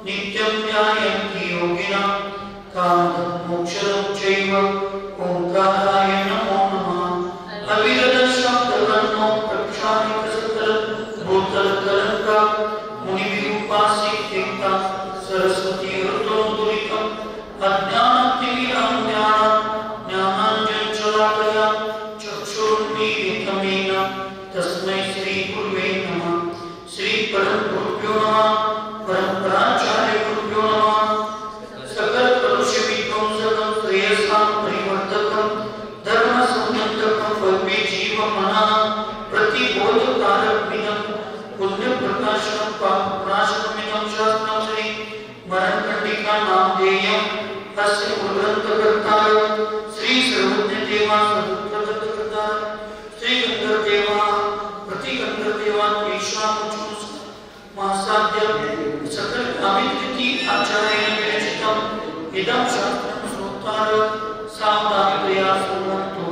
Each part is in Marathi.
नित्यं ध्यायन्ति योगिनः कामदमोक्षदं चैव ओंकाराय नमो नमः। अविरतं शब्दवर्णो प्रक्षालितसकलं भूतलकलङ्का मुनिविरूपासिता सरस्वती ऋतोदुरितम् अज्ञानतिमिरं ज्ञानाञ्जनशलाकया चक्षुरुन्मीलितं येन तस्मै श्रीगुरुवे नमः। श्रीपरमगुरुभ्यो नमः। परम्पराचार्यगुरुभ्यो नमः। सकलकलुषविध्वंसकं श्रेयसां परिवर्तकं धर्मसंस्थापकं भव्ये जीवमनः प्रतिबोधकारकमिदं पुण्यप्रकाशनं पापप्रणाशनमिदं शास्त्रं श्री मरणकण्डिका नामधेयम् अस्य ग्रन्थकर्तार श्री सर्वज्ञदेवा सदुत्तरकर्तार श्री गंधर्वदेवा प्रतिगंधर्वदेवा तेषामुच्च महासाध्य सकल कामिकृति आचार्येण विरचितम् इदं शास्त्रं श्रोतार सावधानतया शृण्वन्तु।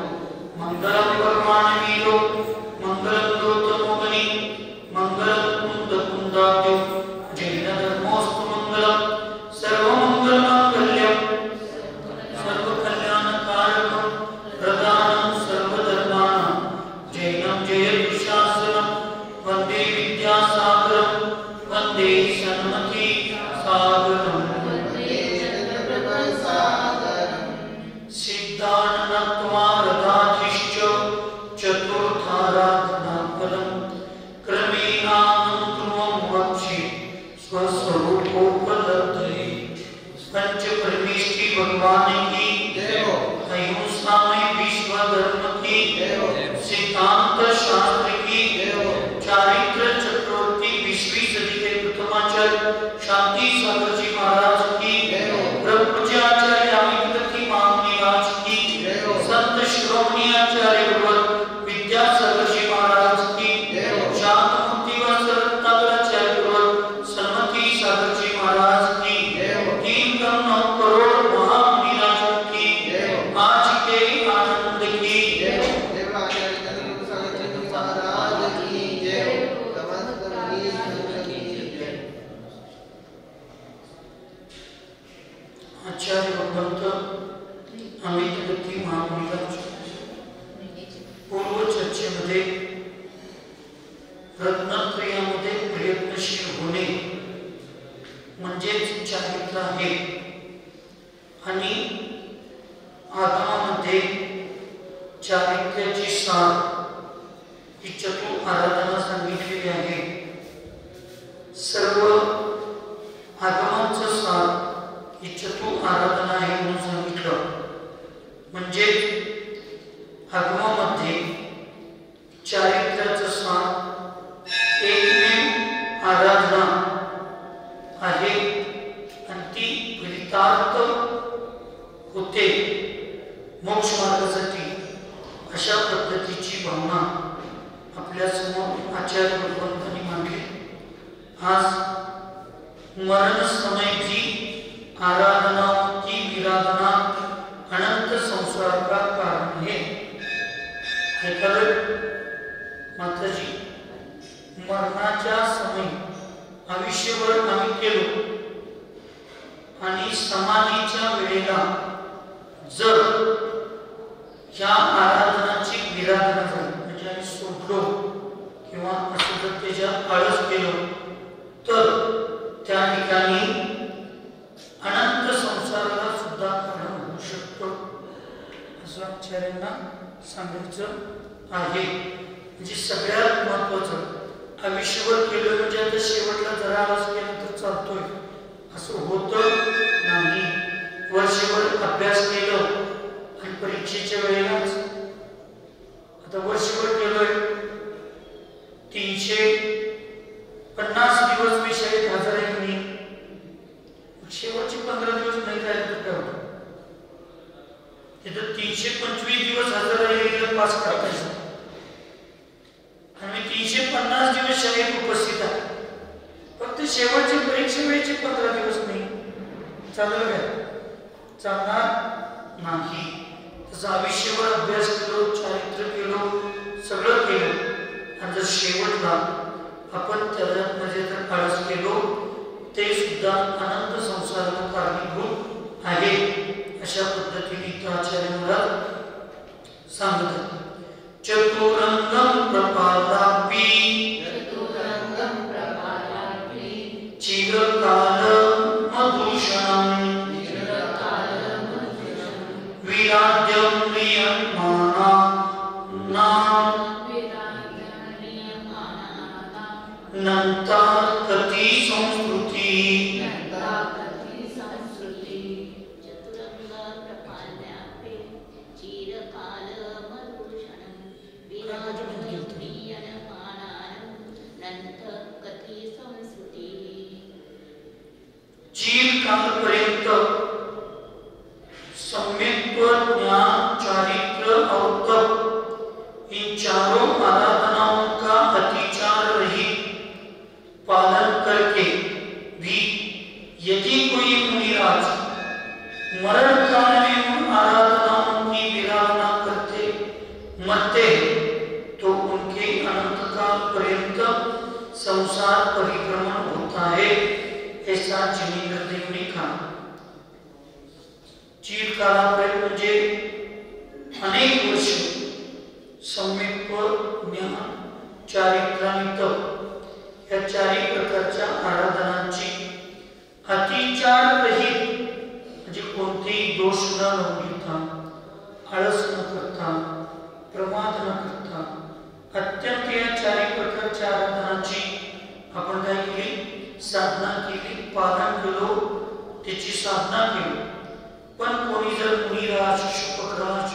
मङ्गलं कर्माणि वीरो मङ्गलं गौतमोगनि मङ्गलं कुन्दकुन्दाब्जो जैनधर्मोऽस्तु मङ्गलं सर्वमङ्गलमाङ्गल्यं सर्वकल्याणकारकं प्रदानं सर्वधर्माणां जैनं जयदुशासनं वन्दे विद्यासागरं वन्दे सन्मति सागरं सिद्धानत्वारदाधिश्च चतुर्थाराधनाफलं क्रमेणानुक्रमं वक्षे स्वस्वरूपोपलब्धये। पंचपरमेष्ठी भगवान की अहिंसा में विश्व धर्म की सिद्धांत शास्त्र की चारित्र चक्रवर्ती 20वीं सदी के प्रथमाचार्य शांति सागर जी महाराज की ब्रह्मचार्य रामिकृति महामुनिराज की संत श्रोमणी आचार्य विद्यासागर जी महाराज की शांतमूर्ति व सरत्नागराचार्य सन्मति सागर जी महाराज की 3 करोड़ महामुनिराजों की आज के आनंद की आचार्य भगवंत अमित गती महामुनिराज पूर्व चर्चेमध्ये रत्नत्रयामध्ये प्रयत्नशील होणे म्हणजेच चारित्र आहे आणि आगमामध्ये चारित्र्याची सार ही चतुर आराधना सांगितलेली आहे। सर्व आगमांचा सार ही चतुर आराधना आहे म्हणून सांगितलं। म्हणजे आगमामध्ये चारित्र्याचा सार एकमेव आराधना आहे आणि ती फलितार्थ होते मोक्ष मार्गासाठी अशा पद्धतीची भावना आपल्या समोर आचार्य भगवंतांनी मांडली। आज मरण समय भी आराधना की विराधना अनंत संसार का कारण है। माताजी मरणाच्या समय आयुष्यभर आम्ही केलो आणि समाधीच्या वेळेला जर ह्या आराधनाची विराधना झाली म्हणजे आम्ही सोडलो किंवा असं जर त्याच्या आळस केलो तर त्या ठिकाणी अनंत संसाराला सुद्धा कारण होऊ शकतो असं आचार्यांना सांगायचं आहे। म्हणजे सगळ्यात महत्वाचं आयुष्यभर केलं म्हणजे आता शेवटला जरा आळस केला तर चालतोय असं होतं नाही। वर्षभर अभ्यास केलं आणि परीक्षेच्या वेळेलाच आता वर्षभर केलोय 350 दिवस मी शाळेत हजर आहे मी शेवटचे 15 दिवस नाही राहिले तर काय होतं तिथं 325 दिवस हजर राहिले पास करायचं आणि 350 दिवस शाळेत उपस्थित आहे फक्त शेवटच्या परीक्षे वेळेचे 15 दिवस नाही चालेल का? चालणार नाही। त्याचा आयुष्यभर अभ्यास केलो चारित्र केलो सगळं केलं आणि जर शेवटला आपण त्याला म्हणजे जर आळस केलो ते सुद्धा अनंत संसाराला कारणीभूत आहे अशा पद्धतीने इथं आचार्य महाराज सांगतात. चतुरंगम प्रपादापि चिरकाल मधुषणं विराज्यं म्रियमाणा नंतर कति संस्कृती. चिरकालपर्यंत सम्यक्त्व, ज्ञान, चारित्र और तप इन चारों आराधनाओं का अतिचार रहित पालन करके भी यदि कोई मुनिराज मरण काल में उन आराधनाओं की विराधना करते मरते तो उनके अनंत काल पर्यंत संसार परिभ्रमण होता है ऐसा जिनेंद्रदेव ने कहा. चिरकालापर्यंत म्हणजे अनेक वर्ष सम्यक्त्व, ज्ञान, चारित्र आणि तप या चारही प्रकारच्या आराधनांची अतिचार रहित म्हणजे कोणतेही दोष न नोंदविता, आळस न करता, प्रमाद न करता अत्यंत या चारही प्रकारच्या आराधनांची आपण काय केली, साधना केली, पालन केलो, त्याची साधना केली. पण कोणी जर मुनिराज, शपकराज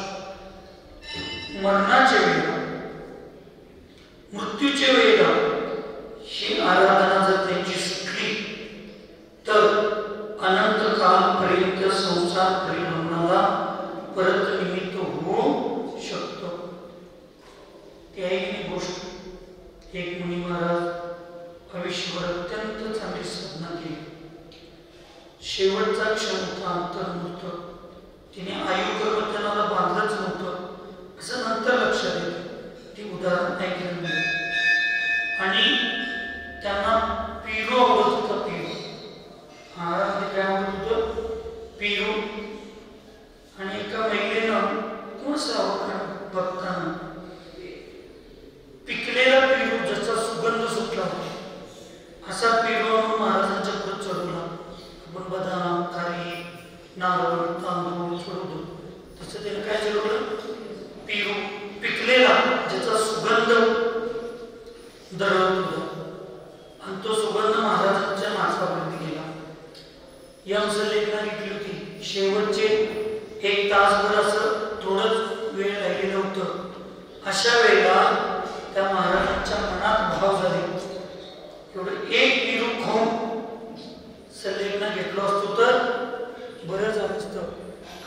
मरणाच्या वेळेला, मृत्यूच्या वेळेला ही आराधना जर त्यांची सुटली तर अनंत कालपर्यंत संसार परिभ्रमणाला परत निमित्त होऊ शकतो. ती एक गोष्ट. एक मुनी महाराज आयुष्यभर अत्यंत चांगली साधना केली. शेवटचा क्षण होता अंतर्मुक्त. तिने आयुर्वर्तनाला बांधलंच नव्हतं असं नंतर लक्षात येतं. ती उदाहरण ऐकलं नाही. आणि त्यांना पिरू आवडत होतं. पिरू महाराज काय आवडत होतं, पिरू. आणि एका महिलेनं बघताना पिकलेला पिरू ज्याचा सुगंध सुटला असा पेरू महाराजांच्या पुढे चढवला. आपण बदाम, खारी, नारळ, तांदूळ चढवतो तसं त्याने काय चढवलं, पेरू पिकलेला ज्याचा सुगंध दरवत होता. आणि तो सुगंध महाराजांच्या नाकापर्यंत गेला. या लेखना घेतली होती. शेवटचे 1 तासभर असं थोडंच वेळ राहिलेलं होतं. अशा वेळेला त्या महाराजांच्या मनात भाव झाले. एवढं एक पेरू खाऊन सल्लेखना घेतलो असतो तर बरं झालं असतं.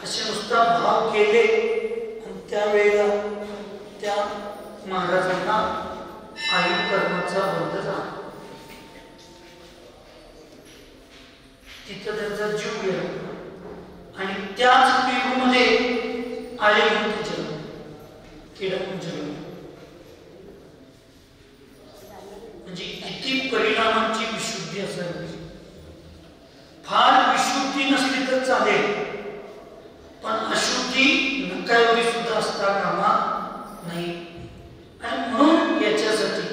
असे नुसता भाव केले आणि त्यावेळेला त्या महाराजांना आयु कर्माचा बंध झाला. तिथं त्यांचा जीव गेला. आणि त्याच पेरूमध्ये आले म्हणून जन्म, किडा म्हणून जन्म. म्हणजे किती परिणामांची विशुद्धी असावी. फार विशुद्धी नसली तर चालेल, पण अशुद्धी नकाएवढी सुद्धा असता कामा नाही. आणि म्हणून याच्यासाठी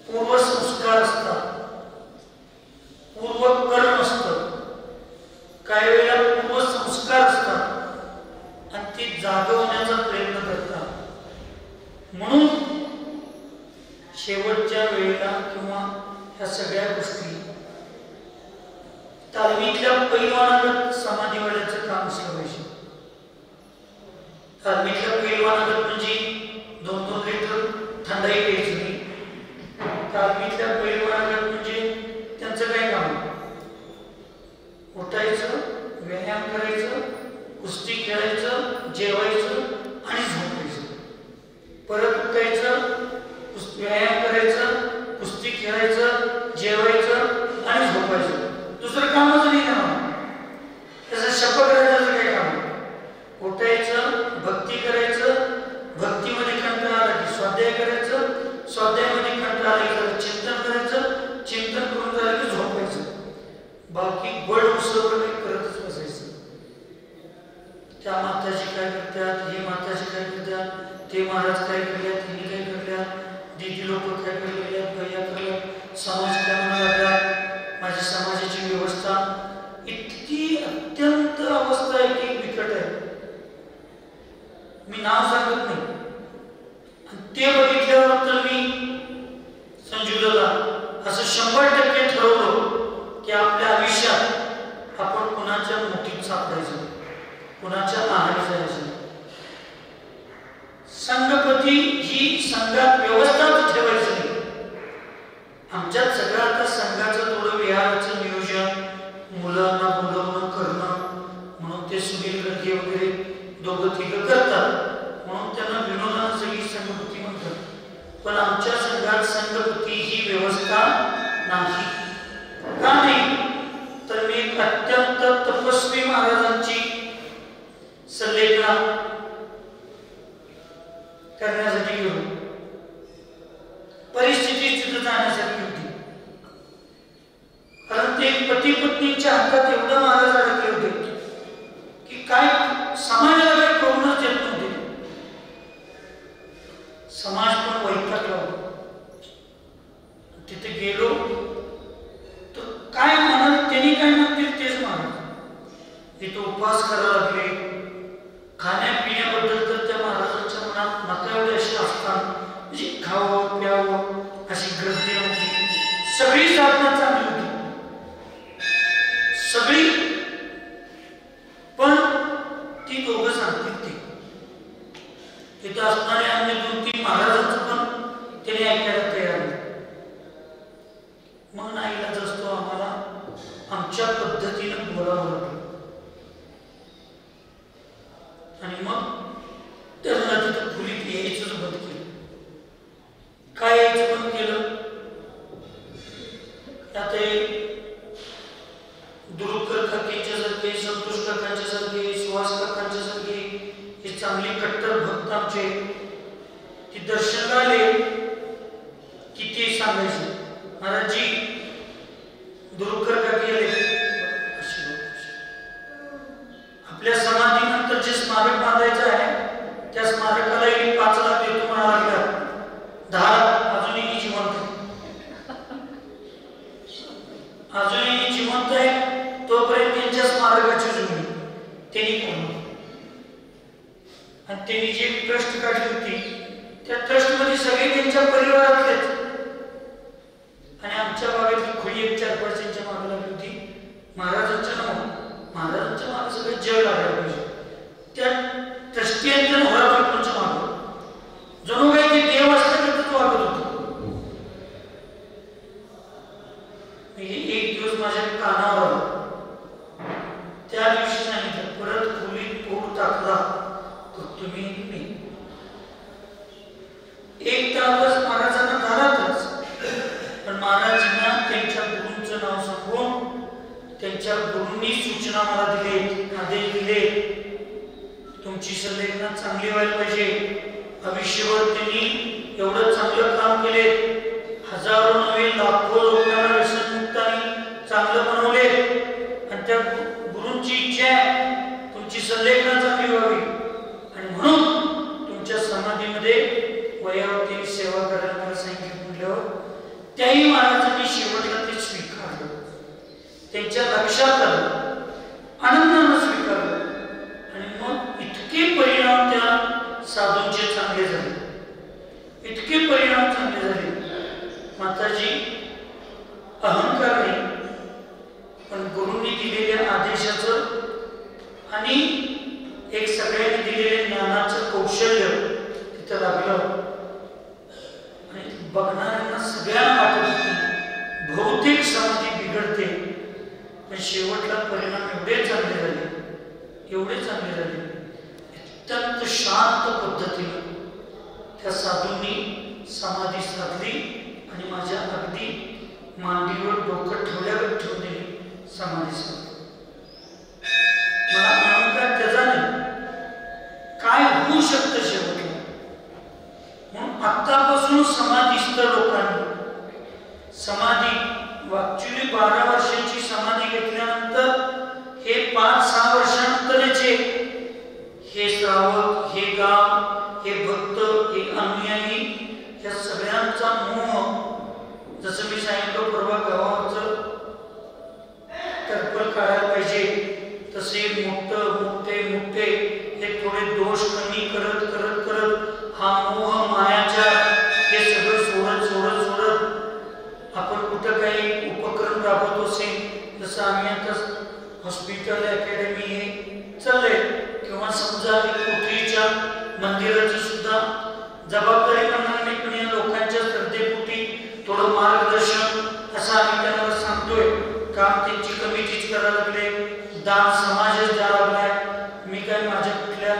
पूर्वसंस्कार असतात, पूर्वकर्म असतं. काही वेळेला पूर्वसंस्कार असतात आणि ते जागवण्याचा प्रयत्न करतात. म्हणून शेवटच्या वेळेला किंवा ह्या सगळ्या गोष्टी तालमीतल्या पैलवानागत समाधीवाल्याचं काम असलं पाहिजे. तालमीतल्या पैलवानागत म्हणजे 2-2 लिटर थंडाई प्यायची नाही. तालमीतल्या पैलवानागत म्हणजे त्यांचं काय काम, उठायचं, व्यायाम करायचं, कुस्ती खेळायचं, जेवायचं आणि झोपायचं. परत उठायचं, व्यायाम करायचं, कुस्ती खेळायचं, जेवायचं आणि झोपायचं. दुसरं कामच नाही ना. तसं शपथ राजाचं काय काम, उठायचं, भक्ती करायचं, भक्तीमध्ये कंटाळा आला की स्वाध्याय करायचं, स्वाध्यायामध्ये कंटाळा आला की चिंतन करायचं, चिंतन करून झालं की झोपायचं. बाकी बळ उसळलं काही करतच बसायचं. त्या माताजी काय करतात, हे माताजी काय करतात, ते महाराज काय करतात, तिने काय करतात, दीदी लोक काय करतात, भैया करतात, समाज काय म्हणा, माझ्या समाजाची व्यवस्था इतकी अत्यंत अवस्था एक बिकट आहे. मी नाव सांगत नाही. ते बघितल्यावर तर मी संजूला असं 100% ठरवलं की आपल्या आयुष्यात आपण कुणाच्या मुठीत सापडायचं, कुणाच्या आहारी जायचं. संघपती ही संघात व्यवस्थाच ठेवायची नाही. आमच्यात सगळं आता संघाचं थोडं विहाराचं नियोजन, मुलांना बोलवणं करणं म्हणून ते सुनील गर्गे वगैरे दोघं तिघं करतात, म्हणून त्यांना विनोदानं सगळी संघपती म्हणतात. पण आमच्या संघात संघपती ही व्यवस्था नाही. का नाही तर मी एक अत्यंत तपस्वी महाराजांची सल्लेखना करण्यासाठी गेलो. परिस्थिती तिथं जाण्यासाठी होती. कारण ते पती पत्नीच्या हातात एवढं महाराज अडकले होते की काय समाजाला काही करूनच देत नव्हते. समाज पण वैतागला होता. तिथे गेलो तर काय म्हणाल, त्यांनी काय म्हणतील तेच म्हणाल. तिथे उपवास करायला लागले. खाण्यापिण्याबद्दल तर त्या महाराजांच्या मनात नका एवढे असे असतात, म्हणजे खावं प्यावं अशी ग्रंथी नव्हती. सगळी साधना चांगली होती, सगळी. पण ती दोघं सांगतील ते तिथे असणारे अन्य 2-3 महाराजांचं पण त्याने ऐकायला तयार नाही. मग नाईलाज असतो आम्हाला आमच्या पद्धतीनं बोलावं लागतं. आणि मग त्यांना तिथं खोलीत यायचंच बंद केलं. काय यायचं बंद केलं, आता दुरुकर काकींच्या सारखे, संतोष काकांच्या सारखे, सुहास काकांच्या सारखे हे चांगले कट्टर भक्त आमचे ते दर्शनाला आले की ते सांगायचे, महाराजजी दुरुकर काकी आले. आपल्या समाधीनंतर जे स्मारक बांधायचं आहे त्या स्मारकाला 5 लाख देतो म्हणाला लागला. 10 लाख अजूनही जिवंत अजूनही जिवंत आहे. तोपर्यंत त्यांच्या स्मारकाची जुळणी त्यांनी कोण आणि त्यांनी जी ट्रस्ट काढली होती त्या ट्रस्ट मध्ये सगळे त्यांच्या परिवारातलेच. आणि आमच्या भागातली खोली 4-5 मागे लागली होती. महाराजांच्या नाव महाराजांच्या मागे सगळं जग लागलं पाहिजे. त्या ट्रस्टियांच्या नवराबाईच्या मागे जणू काही ते देव असल्याचं वागत होतं. एक दिवस माझ्या कानावर त्या दिवशी सांगितलं, परत खोलीत पोट टाकला तर तुम्ही नाही. एक तास महाराजांना घरातच, पण महाराजांना त्यांच्या गुरूंचं नाव सांगून त्यांच्या गुरूंनी सूचना मला दिले, आदेश दिले, तुमची सल्लेखना चांगली व्हायला पाहिजे. आयुष्यभर त्यांनी एवढं चांगलं काम केले, हजारो नव्हे लाखो लोकांना व्यसनमुक्तांनी चांगलं बनवले. आणि त्या गुरूंची इच्छा आहे तुमची सल्लेखना चांगली व्हावी. आणि म्हणून तुमच्या समाधीमध्ये वयावती सेवा करायला मला सांगितलं. म्हटल्यावर त्याही महाराजांनी शेवटला ते स्वीकारलं, त्यांच्या लक्षात आलं, आनंदानं स्वीकारलं. आणि मग इतके परिणाम त्या साधूंचे चांगले झाले, इतके परिणाम चांगले झाले. माताजी अहंकार नाही, पण गुरूंनी दिलेल्या आदेशाचं आणि एक सगळ्यांनी दिलेल्या ज्ञानाचं कौशल्य तिथं लागलं. आणि बघणाऱ्यांना सगळ्यांना वाटत होती बहुतेक समाधी बिघडते, पण शेवटला परिणाम एवढे चांगले झाले, एवढे चांगले झाले. अत्यंत शांत पद्धतीने त्या साधूंनी समाधी साधली आणि माझ्या अगदी मांडीवर डोकं ठेवल्यावर ठेवून दिली समाधी साधली. मला अहंकार त्याचा नाही, काय होऊ शकतं शेवटी. म्हणून आत्तापासून समाधीस्थ लोकांनी समाधी ऍक्च्युली 12 वर्षांची समाधी घेतली तसे मोठे हे थोडे दोष कमी करत करत करत हा मोह मायाचा हे सगळं सोडत आपण कुठं काही उपक्रम राबवतो असेल, जसं आम्ही आता हॉस्पिटल अकॅडमी हे चाललंय, किंवा समजा कोठीच्या मंदिराची सुद्धा जबाबदारी म्हणणार नाही, पण या लोकांच्या श्रद्धेपोटी थोडं मार्गदर्शन असं आम्ही त्यांना सांगतोय. काम त्यांची कमिटीच करायला लागले, दान समाजच द्यायला लागलाय. मी काय माझ्या कुठल्या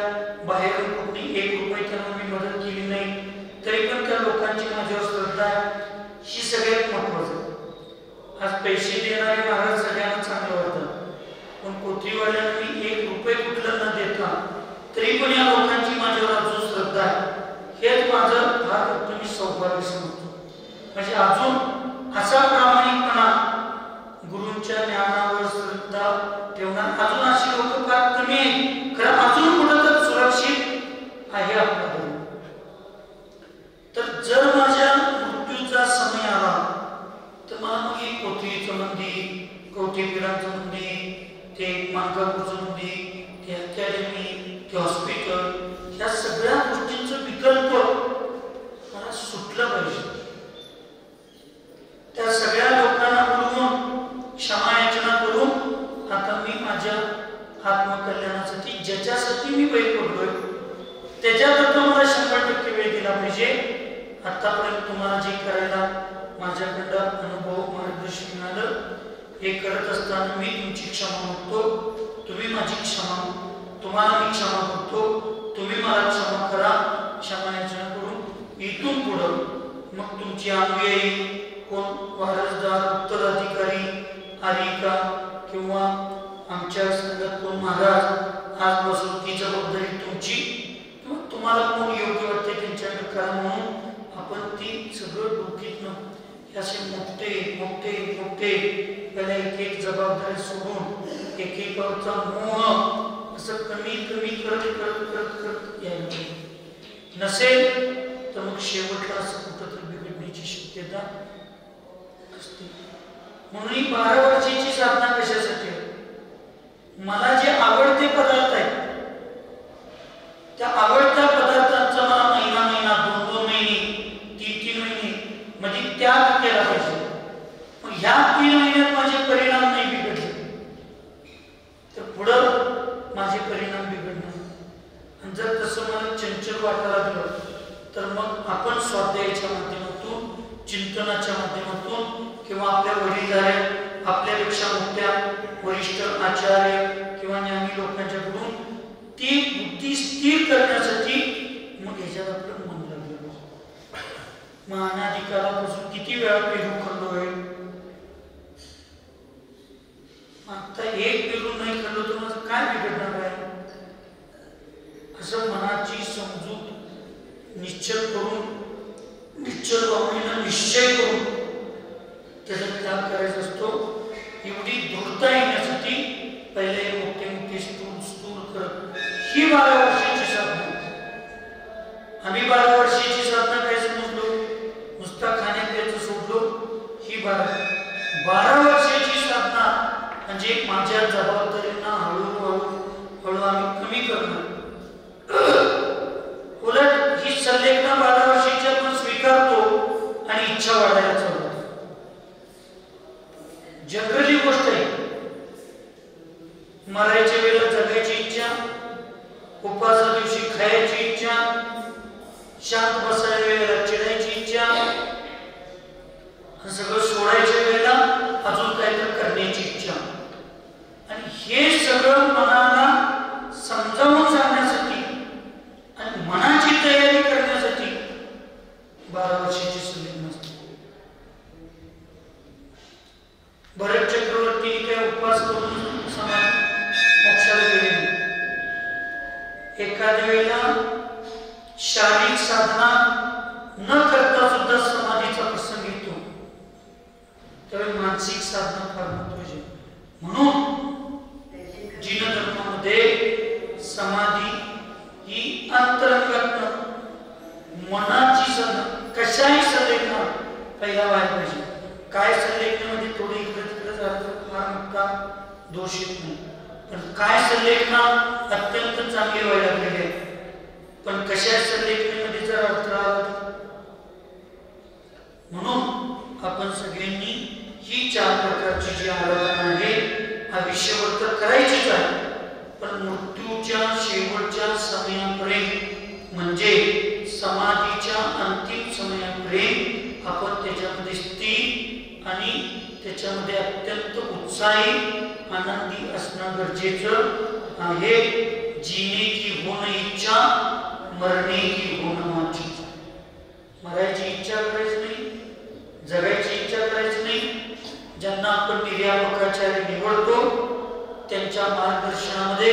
बाहेरून कुठली 1 रुपये त्यांना मी मदत केली नाही, तरी पण त्या लोकांची माझ्यावर श्रद्धा आहे. ही सगळ्यात महत्वाचं. आज पैसे देणारे महाराज सगळ्यांना चांगलं वाटतं, पण कोथीवाल्यांना मी 1 रुपये कुठला न देता तरी पण या लोकांची माझ्यावर अजून श्रद्धा आहे. हेच माझं फार मोठं मी सौभाग्य समजतो. म्हणजे अजून असा प्रामाणिकपणा, गुरूंच्या ज्ञानावर श्रद्धा ठेवणार अजून अशी लोक फार कमी आहेत. खरं अजून कुठं तर सुरक्षित आहे आपला धर्म. तर जर माझ्या मृत्यूचा समय आला तर मला मग हे कोथीचं मंदिर, कवठेपीराचं मंदिर, ते मानकापूरचं मंदिर, ते अकॅडमी, ते हॉस्पिटल, या सगळ्या गोष्टींचं विकल्प मला सुटलं पाहिजे. त्या सगळ्या लोकांना बोलवून क्षमायाचना करून आता मी माझ्या आत्मकल्याणासाठी ज्याच्यासाठी मी वेळ पडलोय त्याच्याकरता मला 100% वेळ दिला पाहिजे. आतापर्यंत तुम्हाला जे करायला माझ्याकडं अनुभव मार्गदर्शन मिळालं, हे करत असताना मी तुमची क्षमा मागतो, तुम्ही माझी तुम्हाला मी क्षमा करतो, तुम्ही मला क्षमा करा. क्षमायाचना करून इथून पुढं मग तुमची अनुयायी कोण वारसदार, उत्तराधिकारी, आरिका किंवा आमच्या संघात कोण महाराज, आजपासून ती जबाबदारी तुमची, किंवा तुम्हाला कोण योग्य वाटते त्यांच्याकडे करा. म्हणून आपण ती सगळं डोक्यातनं असे मोठे पहिला एक जबाबदारी सोडून एकेकाचा मोह असं कमी करत यायला नसेल तर मग शेवटला असं कुठं तर बिघडण्याची शक्यता असते. म्हणून 12 वर्षाची साधना कशासाठी? मला जे आवडते पदार्थ आहेत त्या आवडत्या पदार्थांचा मला महिना 2 महिने 3 महिने म्हणजे त्याग केला पाहिजे. पण ह्या 3 महिन्यात माझे परिणाम नाही बिघडले तर पुढं माझे परिणाम बिघडणार. आणि जर तसं मला चंचल वाटायला लागलं तर मग आपण स्वाध्यायाच्या माध्यमातून, चिंतनाच्या माध्यमातून, किंवा आपल्या वडीलधाऱ्या, आपल्यापेक्षा मोठ्या वरिष्ठ आचार्य किंवा ज्ञानी लोकांच्याकडून ती बुद्धी स्थिर करण्यासाठी मग ह्याच्यात आपलं मन लागलं. मग अनाधिकारापासून किती वेळा पेरू खाल्लोय, आता 1 पेरू नाही खाल्लो तर माझं काय बिघडणार आहे? असं मनाची समजूत निश्चल करून, निश्चल भावनेला निश्चय करून त्याचा त्याग करायचा असतो. एवढी धूर्ता येण्यासाठी पहिले मोठे स्थूल करत ही 12 वर्षाची साधना. आम्ही 12 वर्षाची साधना काय समजलो? नुसता खाण्यापिण्याचं सोडलो. ही 12 वर्षाची साधना म्हणजे माझ्या जबाबदारींना हळूहळू आम्ही कमी करणार. उलट ही संलेखना 12 वर्षाची आपण स्वीकारतो आणि इच्छा वाढायला चालू. जनरली गोष्ट आहे, मरायच्या वेळेला जगायची इच्छा, उपासा दिवशी खायची इच्छा, शांत बसायच्या वेळेला चिडायची इच्छा, सगळं सोडायच्या वेळेला अजून काहीतरी करण्याची इच्छा. आणि हे सगळं मनाला समजावून सांगण्यासाठी आणि मनाची तयारी करण्यासाठी 12 वर्षाची संलेखन असते. भरत चक्रवर्ती काय उपवास करून मोक्षाला गेले. एखाद्या वेळेला शारीरिक साधना न करता सुद्धा समाधीचा प्रसंग येतो, त्यावेळी मानसिक साधना फार महत्वाची. म्हणून जीन धर्मामध्ये समाधी ही अंतरंगात मनाची साधना. कशाही संलेखना पहिला व्हायला पाहिजे. काय संलेखनामध्ये थोडी इकडे तिकडे झालं तर फार मोठा दोष येत नाही. पण काय संलेखना अत्यंत चांगली व्हायला लागलेली आहे. पण कशा संलेखनेमध्ये जर अडथळा आला, म्हणून आपण सगळ्यांनी ही 4 प्रकारची जी आराधना आहे आयुष्यभर तर करायचीच आहे, पण मृत्यूच्या शेवटच्या समयापर्यंत म्हणजे समाधीच्या अंतिम समयापर्यंत आपण त्याच्यामध्ये स्थिर आणि त्याच्यामध्ये अत्यंत उत्साही आनंदी असणं गरजेचं आहे. जीने की होण इच्छा, मरणे की होण माझी. मरायची इच्छा करायची नाही, जगायची इच्छा करायची नाही. ज्यांना आपण निर्यापकाचार्य निवडतो त्यांच्या मार्गदर्शनामध्ये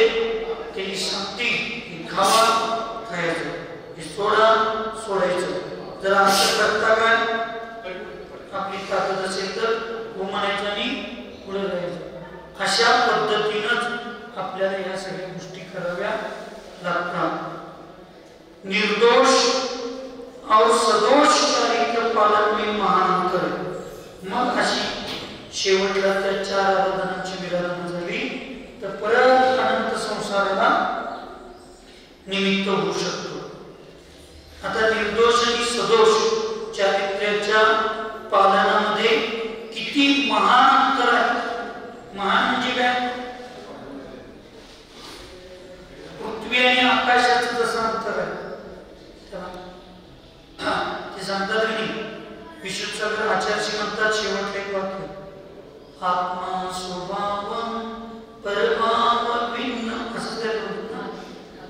त्यांनी सांगते की खावा खायचं, हे सोडा सोडायचं. जर असं करता काय आपली ताकद असेल तर हो म्हणायचं आणि पुढे जायचं. अशा पद्धतीनंच आपल्याला या सगळ्या गोष्टी कराव्या लागतात. निर्दोष और सदोष चरित्र पालन में महान अंतर. मग अशी शेवटला त्या 4 आराधनांची विराधना झाली तर परत अनंत संसाराला निमित्त होऊ शकतो. आता निर्दोष आणि सदोष चारित्र्याच्या पालनामध्ये किती महान अंतर आहे. महान म्हणजे काय? पृथ्वी आणि आकाशाचं जसं अंतर आहे ते सांगतात नाही. विशुद्धसागर आचार्य म्हणतात शेवटले एक वाक्य, आत्मा स्वभावम परभाव भिन्न. असं ते म्हणतात,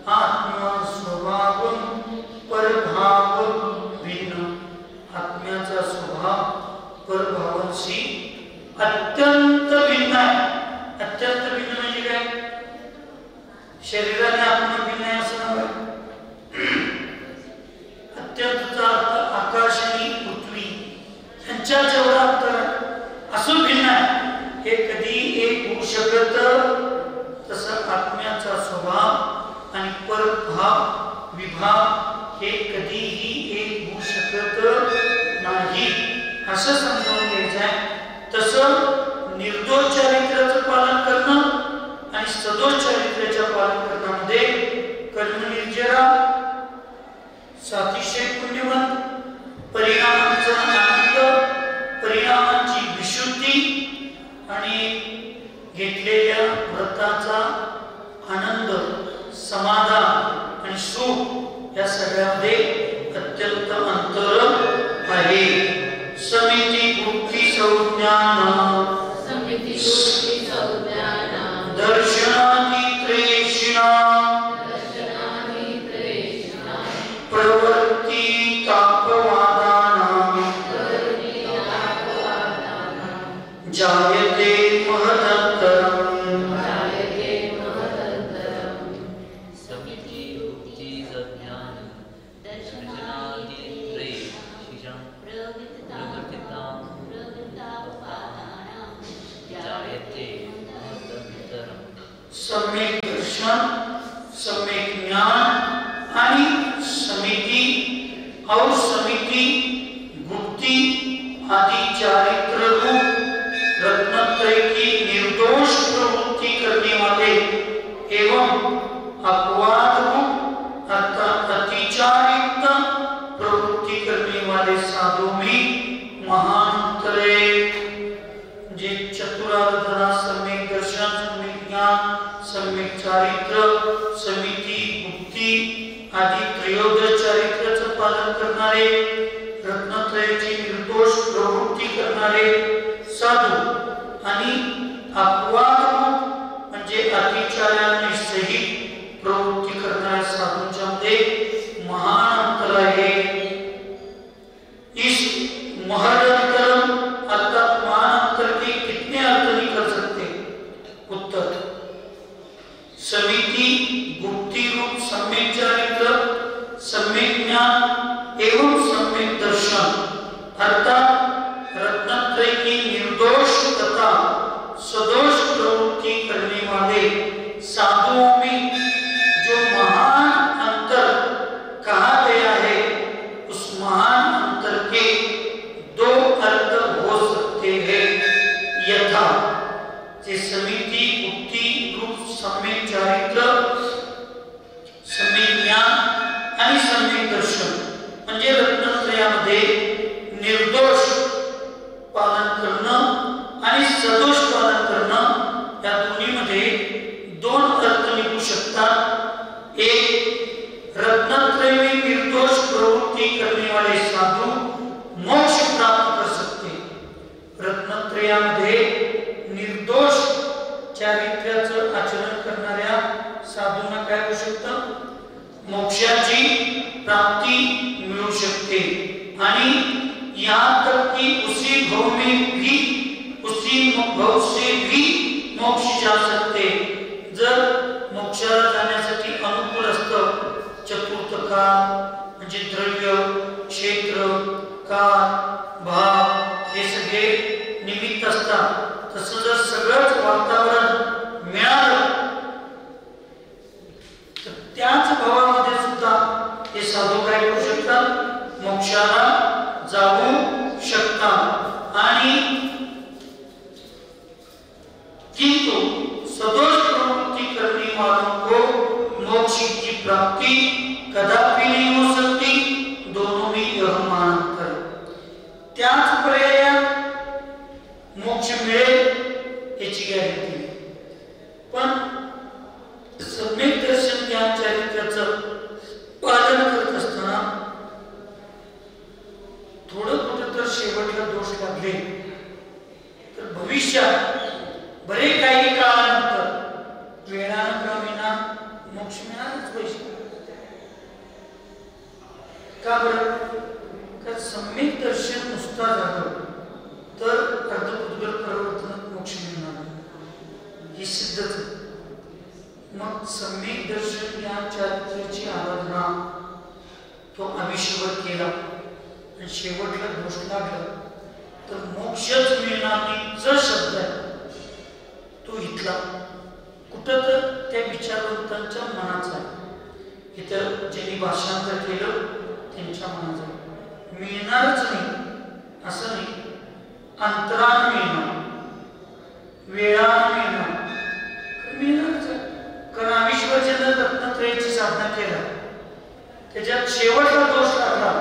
आत्मा स्वभावम परभाव भिन्न. आत्म्याचा स्वभाव परभावांशी अत्यंत भिन्न आहे. अत्यंत भिन्न म्हणजे काय? शरीराने आत्मा भिन्न आहे असं नव्हे. अत्यंतचा अर्थ आकाश आणि पृथ्वी यांच्या जेवढा अंतर असं भिन्न आहे. हे कधी एक होऊ शकत. तसं आत्म्याचा स्वभाव आणि परभाव विभाग हे कधीही एक होऊ शकत नाही असं समजावून घ्यायचं आहे. तसं निर्दोष चारित्र्याचं पालन करणं आणि सदोष चारित्र्याच्या पालन करण्यामध्ये कर्मनिर्जरा, सातिशय पुण्यवंत, परिणामांचा आनंद, परिणामांची विशुद्धी आणि घेतलेल्या व्रताचा आनंद, समाधान आणि सुख या सगळ्यामध्ये अत्यंत अंतर आहे. समिती बुद्धी संज्ञान दर्शनादी त्रेषिणा प्रवृत्ति तापवादानां जायते महदन्तरम्. सम्यक दर्शन, सम्यक ज्ञान आणि समिति और समिति गुप्ति आदि चारित्र रूप रत्नत्रय की निर्दोष प्रवृत्ति करने वाले एवं अपवाद रूप अर्थात अतिचारित प्रवृत्ति करने वाले साधु में महान अंतर है. जे चतुराराधना, सम्यक दर्शन, सम्यक ज्ञान, सम्यक चारित्र, समिति गुप्ती आदि त्रयोदश चारित्र्याचं पालन करणारे, रत्नत्रयाची निर्दोष प्रवृत्ती करणारे साधू आणि अपवाद म्हणजे अतिचाराने सहित प्रवृत्ती करणाऱ्या साधूंच्या मध्ये महान अंतर आहे. इस महद अंतर अर्थात महान अंतर के कितने अर्थ निकल सकते? उत्तर, समिति गुप्ती रूप सम्यक चारित्र, सम्यक ज्ञान एवं सम्यक दर्शन अर्थात रत्नत्रय की निर्दोष तथा सदोष प्रवृत्ति करने वाले साधुओं में जो महान अंतर कहा गया है, उस महान अंतर के 2 अर्थ हो सकते हैं. यथा जे समिति गुप्ती रूप सम्यक चारित्र्य, सम्यक ज्ञान आणि सम्यक दर्शन म्हणजे रत्नत्रयामध्ये निर्दोष पालन करणं आणि सदोष पालन करणं या दोन्हीमध्ये दोन अर्थ निघू शकतात. एक, रत्नत्रय में निर्दोष प्रवृत्ति करने वाले साधु मोक्ष प्राप्त कर सकते. रत्नत्रयामध्ये निर्दोष चारित्र्याचं आचरण करणाऱ्या साधूंना काय होऊ शकतं? मोक्षाची प्राप्ती मिळू शकते. आणि यहाँ तक कि उसी भव में भी, उसी भव से भी मोक्ष जा सकते. जर मोक्षाला जाण्यासाठी अनुकूल असतं चतुर्थ काळ म्हणजे द्रव्य, क्षेत्र, काळ, भाव हे सगळे निमित्त असतात. तसं जर सगळंच वातावरण मिळालं तर त्याच भावामध्ये सुद्धा हे साधू काय करू शकतात? मोक्षाला जाऊ शकतात. आणि किंतु सदोष प्रवृत्ति करने वालों को मोक्ष की प्राप्ति कदापि नहीं हो सकती. दोनों में यह अंतर. त्याच पर्यायात मोक्ष मिळेल याची गॅरंटी नाही. पण सम्यक दर्शन ज्ञान चारित्र्याचं पालन करत असताना थोडं कुठं तर शेवटला दोष लागले तर भविष्यात बरे काही काळानंतर वेळानुक्रमेणा मोक्ष मिळालाच पाहिजे. का बरं? का सम्यक दर्शन नुसता झालं तर अर्धपुद्गल परिवर्तनात मोक्ष मिळणार नाही हे सिद्धच. मग सम्यक दर्शन या चारित्र्याची आराधना तो आयुष्यभर केला आणि शेवटला दोष लागला तर मोक्षच मिळणार नाही जो शब्द आहे तो इथला कुठं तर त्या विचारवंतांच्या मनाचा आहे. इथं ज्यांनी भाषांतर केलं त्यांच्या मनाचा आहे. मिळणारच नाही असं नाही. अंतरान मिळणार, वेळान मिळणार, मिळणारच आहे. कारण आयुष्यभर रत्नत्रयाची साधना केला त्याच्यात शेवटला दोष लागला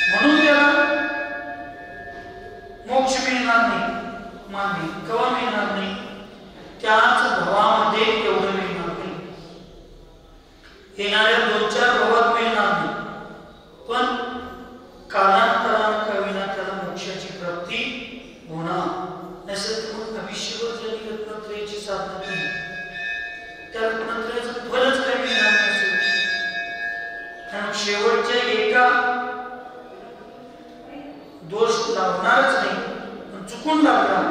म्हणून त्याला मोक्ष मिळणार नाही. मान्य केव्हा मिळणार नाही? त्याच भावामध्ये एवढं मिळणार नाही. येणाऱ्या 2-4 भावात मिळणार नाही. पण कालांतरानं का विना त्याला मोक्षाची प्राप्ती होणार. नसेल तर मग आयुष्यभर ज्यांनी रत्नत्रयाची साधना केली त्या रत्नत्रयाचं फलच काय मिळणार नसेल. आणि शेवटच्या एका दोष लागणारच नाही. चुकून लागला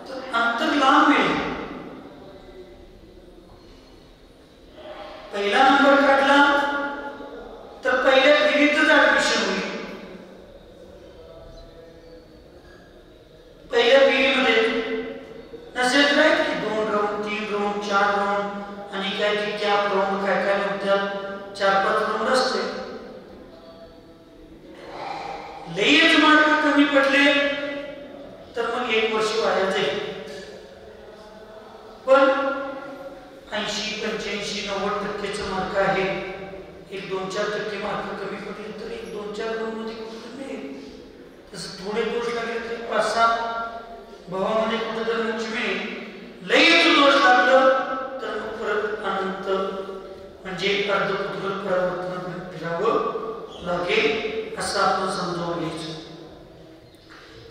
तर अंतर लांब मिळेल. पहिला नंबर काढला तर पहिल्या फेरीतच ऍडमिशन होईल. पहिल्या फेरीमध्ये नसेल काय की 2 राऊंड, 3 राऊंड, 4 राऊंड आणि काय की कॅप राऊंड काय काय म्हणतात 4-5 राऊंड असते. लयच मार्क कमी पडले तर मग 1 वर्ष वाया जाईल. पण 80, 85, 90% मार्क आहे. 1-2-4% मार्क कमी पडले तर 1-2-4 मध्ये कुठं मिळेल. तसं थोडे दोष लागले तर 5-6 भावामध्ये कुठं तर मोक्ष मिळेल. लयच दोष लागलं तर मग परत अनंत म्हणजे अर्धपुद्गल परिवर्तनात फिरावं लागेल असं आपण समजावून घ्यायचं.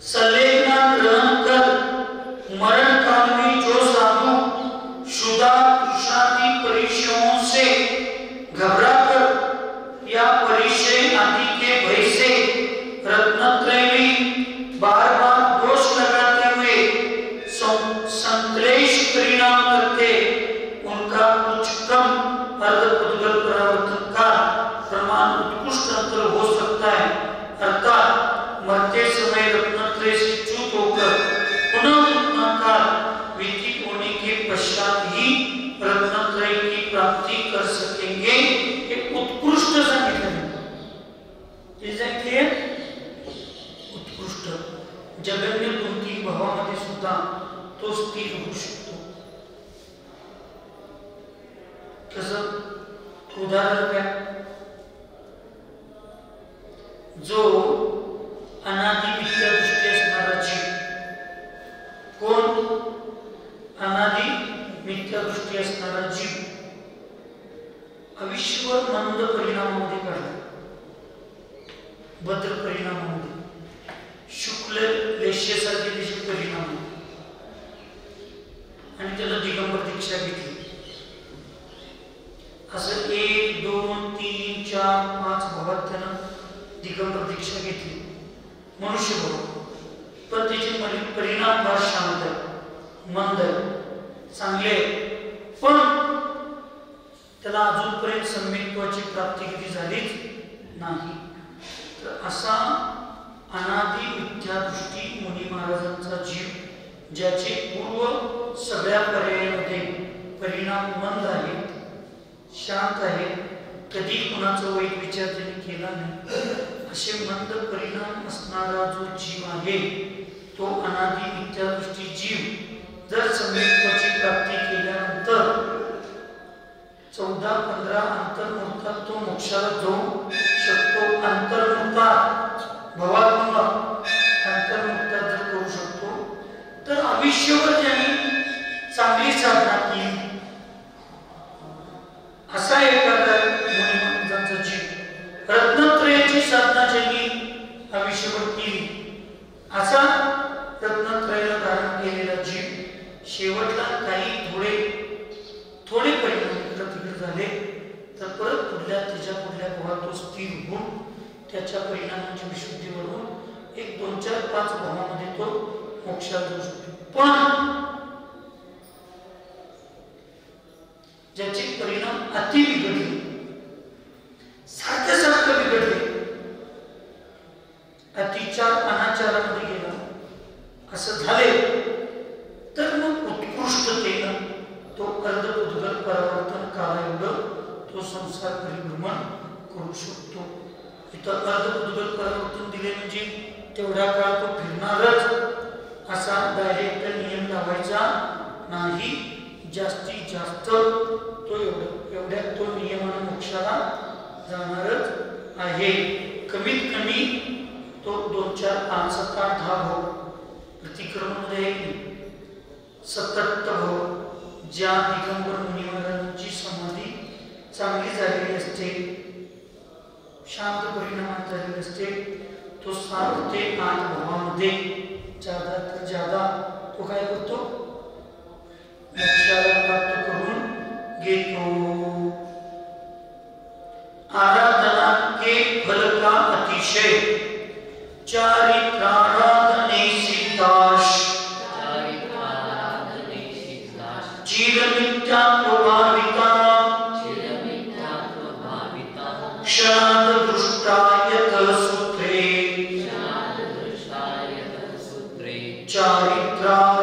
संलेखना ग्रहण कर मरण काल में जो साधु शुदा तृष्णादि परिचयों से घबराकर या परिचय आदि के भय से रत्नत्रय में बार बार दोष लगाते हुए संक्लेश परिणाम करते उनका कुछ कम अर्धपुद्गल परिवर्तन का प्रमाण उत्कृष्ट अंतर हो सकता है. अर्थात मरते समय रत्नत्रय से च्युत होकर पुनः उतना काल व्यतीत होने के पश्चात ही रत्नत्रय की प्राप्ति कर सकेंगे. एक उत्कृष्ट सांगितलं उत्कृष्ट जगन्य 2-3 भावामध्ये सुद्धा तो स्थिर होऊ शकतो. उदाहरण काय? जो अनादि मिथ्या दृष्टी असणारा जीव. कोण? अनादि मिथ्या दृष्टी असणारा जीव आयुष्यभर मंद परिणामामध्ये काढला, भद्र परिणामामध्ये, शुक्ल लेशेसारखे त्याचे परिणाम, आणि त्याला दिगंबर दीक्षा घेतली. असं 1, 2, 3, 4, 5 भावात त्यानं दिगंबर दीक्षा घेतली मनुष्य बरोबर. पण त्याचे परिणाम फार शांत, मंद, चांगले, पण त्याला अजूनपर्यंत सम्यक्त्वाची प्राप्ती कधी झालीच नाही. तर असा अनादि मिथ्या दृष्टी मुनी महाराजांचा जीव, ज्याचे पूर्व सगळ्या पर्यायांमध्ये परिणाम मंद आहेत, शांत आहे, कधी कुणाचा वाईट विचार त्यांनी केला नाही, असे मंद परिणाम असणारा जो जीव आहे, तो अनादि मिथ्या दृष्टी जीव जर सम्यक्त्वाची प्राप्ती केल्यानंतर 14-15 अंतर्मुहूर्तात तो मोक्षाला जाऊ शकतो. अंतर्मुहूर्तात, भवात्म अंतर्मुहूर्तात जर करू शकतो, तर आयुष्यभर ज्यांनी चांगली साधना केली असा एखादा मुनी महाराजांचा जीव, रत्नत्रयाची साधना ज्यांनी आयुष्यभर केली असा रत्नत्रयाला धारण केलेला जीव, शेवटला काही थोडे परिणाम तिकडे झाले तर परत पुढल्या भावात तो स्थिर होऊन त्याच्या परिणामाची विशुद्धी वळवून 1, 2, 4, 5 भावामध्ये तो मोक्षाला जाऊ शकतो. पण ज्याचे परिणाम अति बिघडले, सारखं बिघडले, अतिचार अनाचारामध्ये गेला, असं झाले, तर मग उत्कृष्टतेनं तो अर्धपुद्गल परावर्तन काला एवढं तो संसार परिभ्रमण करू शकतो. इथं अर्धपुद्गल परावर्तन दिले म्हणजे तेवढा काळ तो फिरणारच असा डायरेक्ट नियम लावायचा नाही. जास्तीत जास्त तो एवढ्यात तो नियमानं मोक्षाला जाणारच आहे. कमीत कमी तो 2, 4, 5, 7, 8, 10 भाव प्रतिक्रमणामध्ये सतत भाव, ज्या दिगंबर मुनी महाराजांची समाधी चांगली झालेली असते, शांत परिणामात झालेली असते, तो 7 ते 8 भावामध्ये ज्यादा तर ज्यादा तो काय करतो? मोक्षाला प्राप्त करून घेतो. आराधना के फल का अतिशय चारित्राराधने सिद्धाश, चिरमिथ्या प्रभाविता क्षणाद दृष्टायत सूत्रे चारित्राराधनात्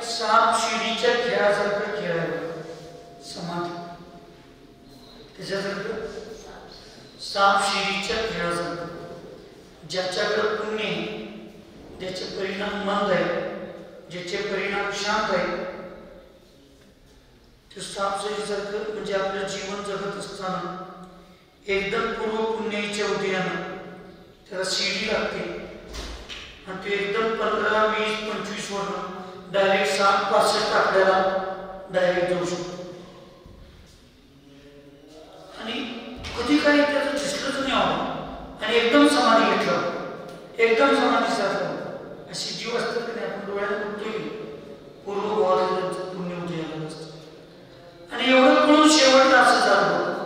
साप शिडीच्या खेळासारखं खेळायला समाधी, त्याच्यासारखं साप शिडीच्या खेळासारखं. ज्याच्याकडे पुण्य आहे, ज्याचे परिणाम मंद आहे, ज्याचे परिणाम शांत आहे, ते साप शिडीसारखं म्हणजे आपलं जीवन जगत असताना एकदम पूर्व पुण्याच्या उदयानं त्याला शिडी लागते आणि ते एकदम 15, 20, 25 वर डायरेक्ट 7-65 टाकल्याला डायरेक्ट जाऊ शकतो. आणि कधी काही त्याचं दिसलंच नाही आवडलं आणि एकदम समाधी घेतलं, एकदम समाधी साधलं, अशी जीव असतात की नाही, आपण डोळ्यात बघतोय पूर्व भावाला त्यांचं पुण्य उदयाला असतं. आणि एवढं कळून शेवटला असं झालं,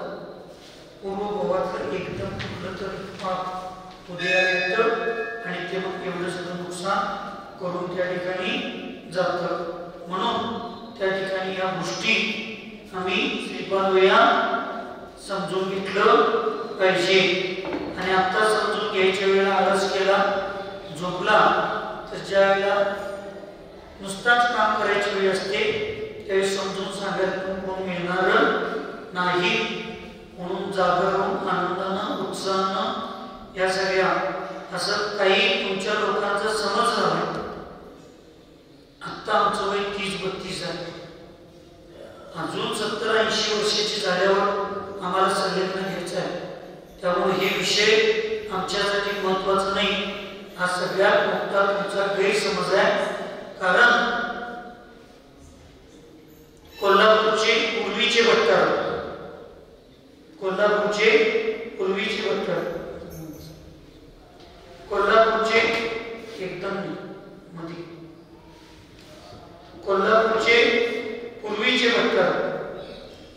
पूर्व भावातलं एकदम कुठलं तर पाप उदयाला येतं आणि ते मग एवढं सगळं नुकसान करून त्या ठिकाणी जातं. म्हणून त्या ठिकाणी या गोष्टी आम्ही श्रीपादवया समजून घेतलं पाहिजे. आणि आता समजून घ्यायच्या वेळेला आळस केला, झोपला, तर ज्या वेळेला नुसताच काम करायची वेळ असते त्यावेळी समजून सांगायला कोण मिळणार नाही. म्हणून जागा राहून आनंदानं उत्साहानं या सगळ्या असं काही तुमच्या लोकांचा समज झाला. आत्ता आमचं वय 30-32 आहे. अजून 70-80 वर्षाची झाल्यावर आम्हाला संलग्न घ्यायचं आहे. त्यामुळे हे विषय आमच्यासाठी महत्वाचा नाही. हा सगळ्यात मोठा तुमचा गैरसमज आहे. कारण कोल्हापूरचे पूर्वीचे भट्टर, कोल्हापूरचे पूर्वीचे भट्टर, कोल्हापूरचे एकदम मध्ये कोल्हापूरचे पूर्वीचे भट्टर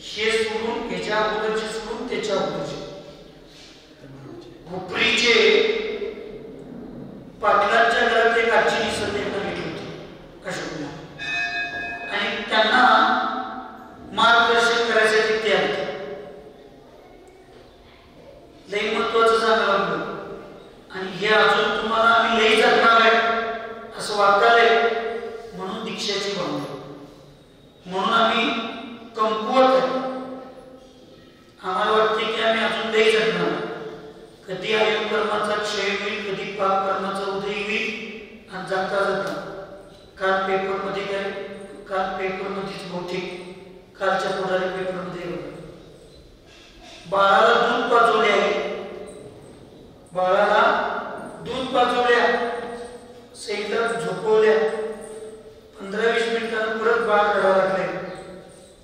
हे सोडून ह्याच्या अगोदरचे सोडून त्याच्या अगोदरचे हुपरीचे पाटलांच्या घरात एक आजीनी संदेश घेतली होती अशोकला, आणि त्यांना मार्गदर्शन करायसाठी ते आले. लई महत्वाचं सांगायला लागलं. आणि हे अजून तुम्हाला आम्ही लई जगणार आहे असं वाटायलंय म्हणून दीक्षाची भावना, म्हणून आम्ही कमकुवत आहे. आम्हाला वाटते की आम्ही अजून लई जगणार. कधी आयुर् कर्माचा क्षय होईल, कधी पाप कर्माचा उदय होईल. आणि जाता जाता काल पेपरमध्ये काय, काल पेपरमध्येच बहुतेक कालच्या पुढारी पेपरमध्ये बाळाला दूध पाजवले आहे, बाळाला दूध पाजवल्या, सईला झोपवल्या. 15-20 मिनिटांनी परत बाळ रडायला लागले.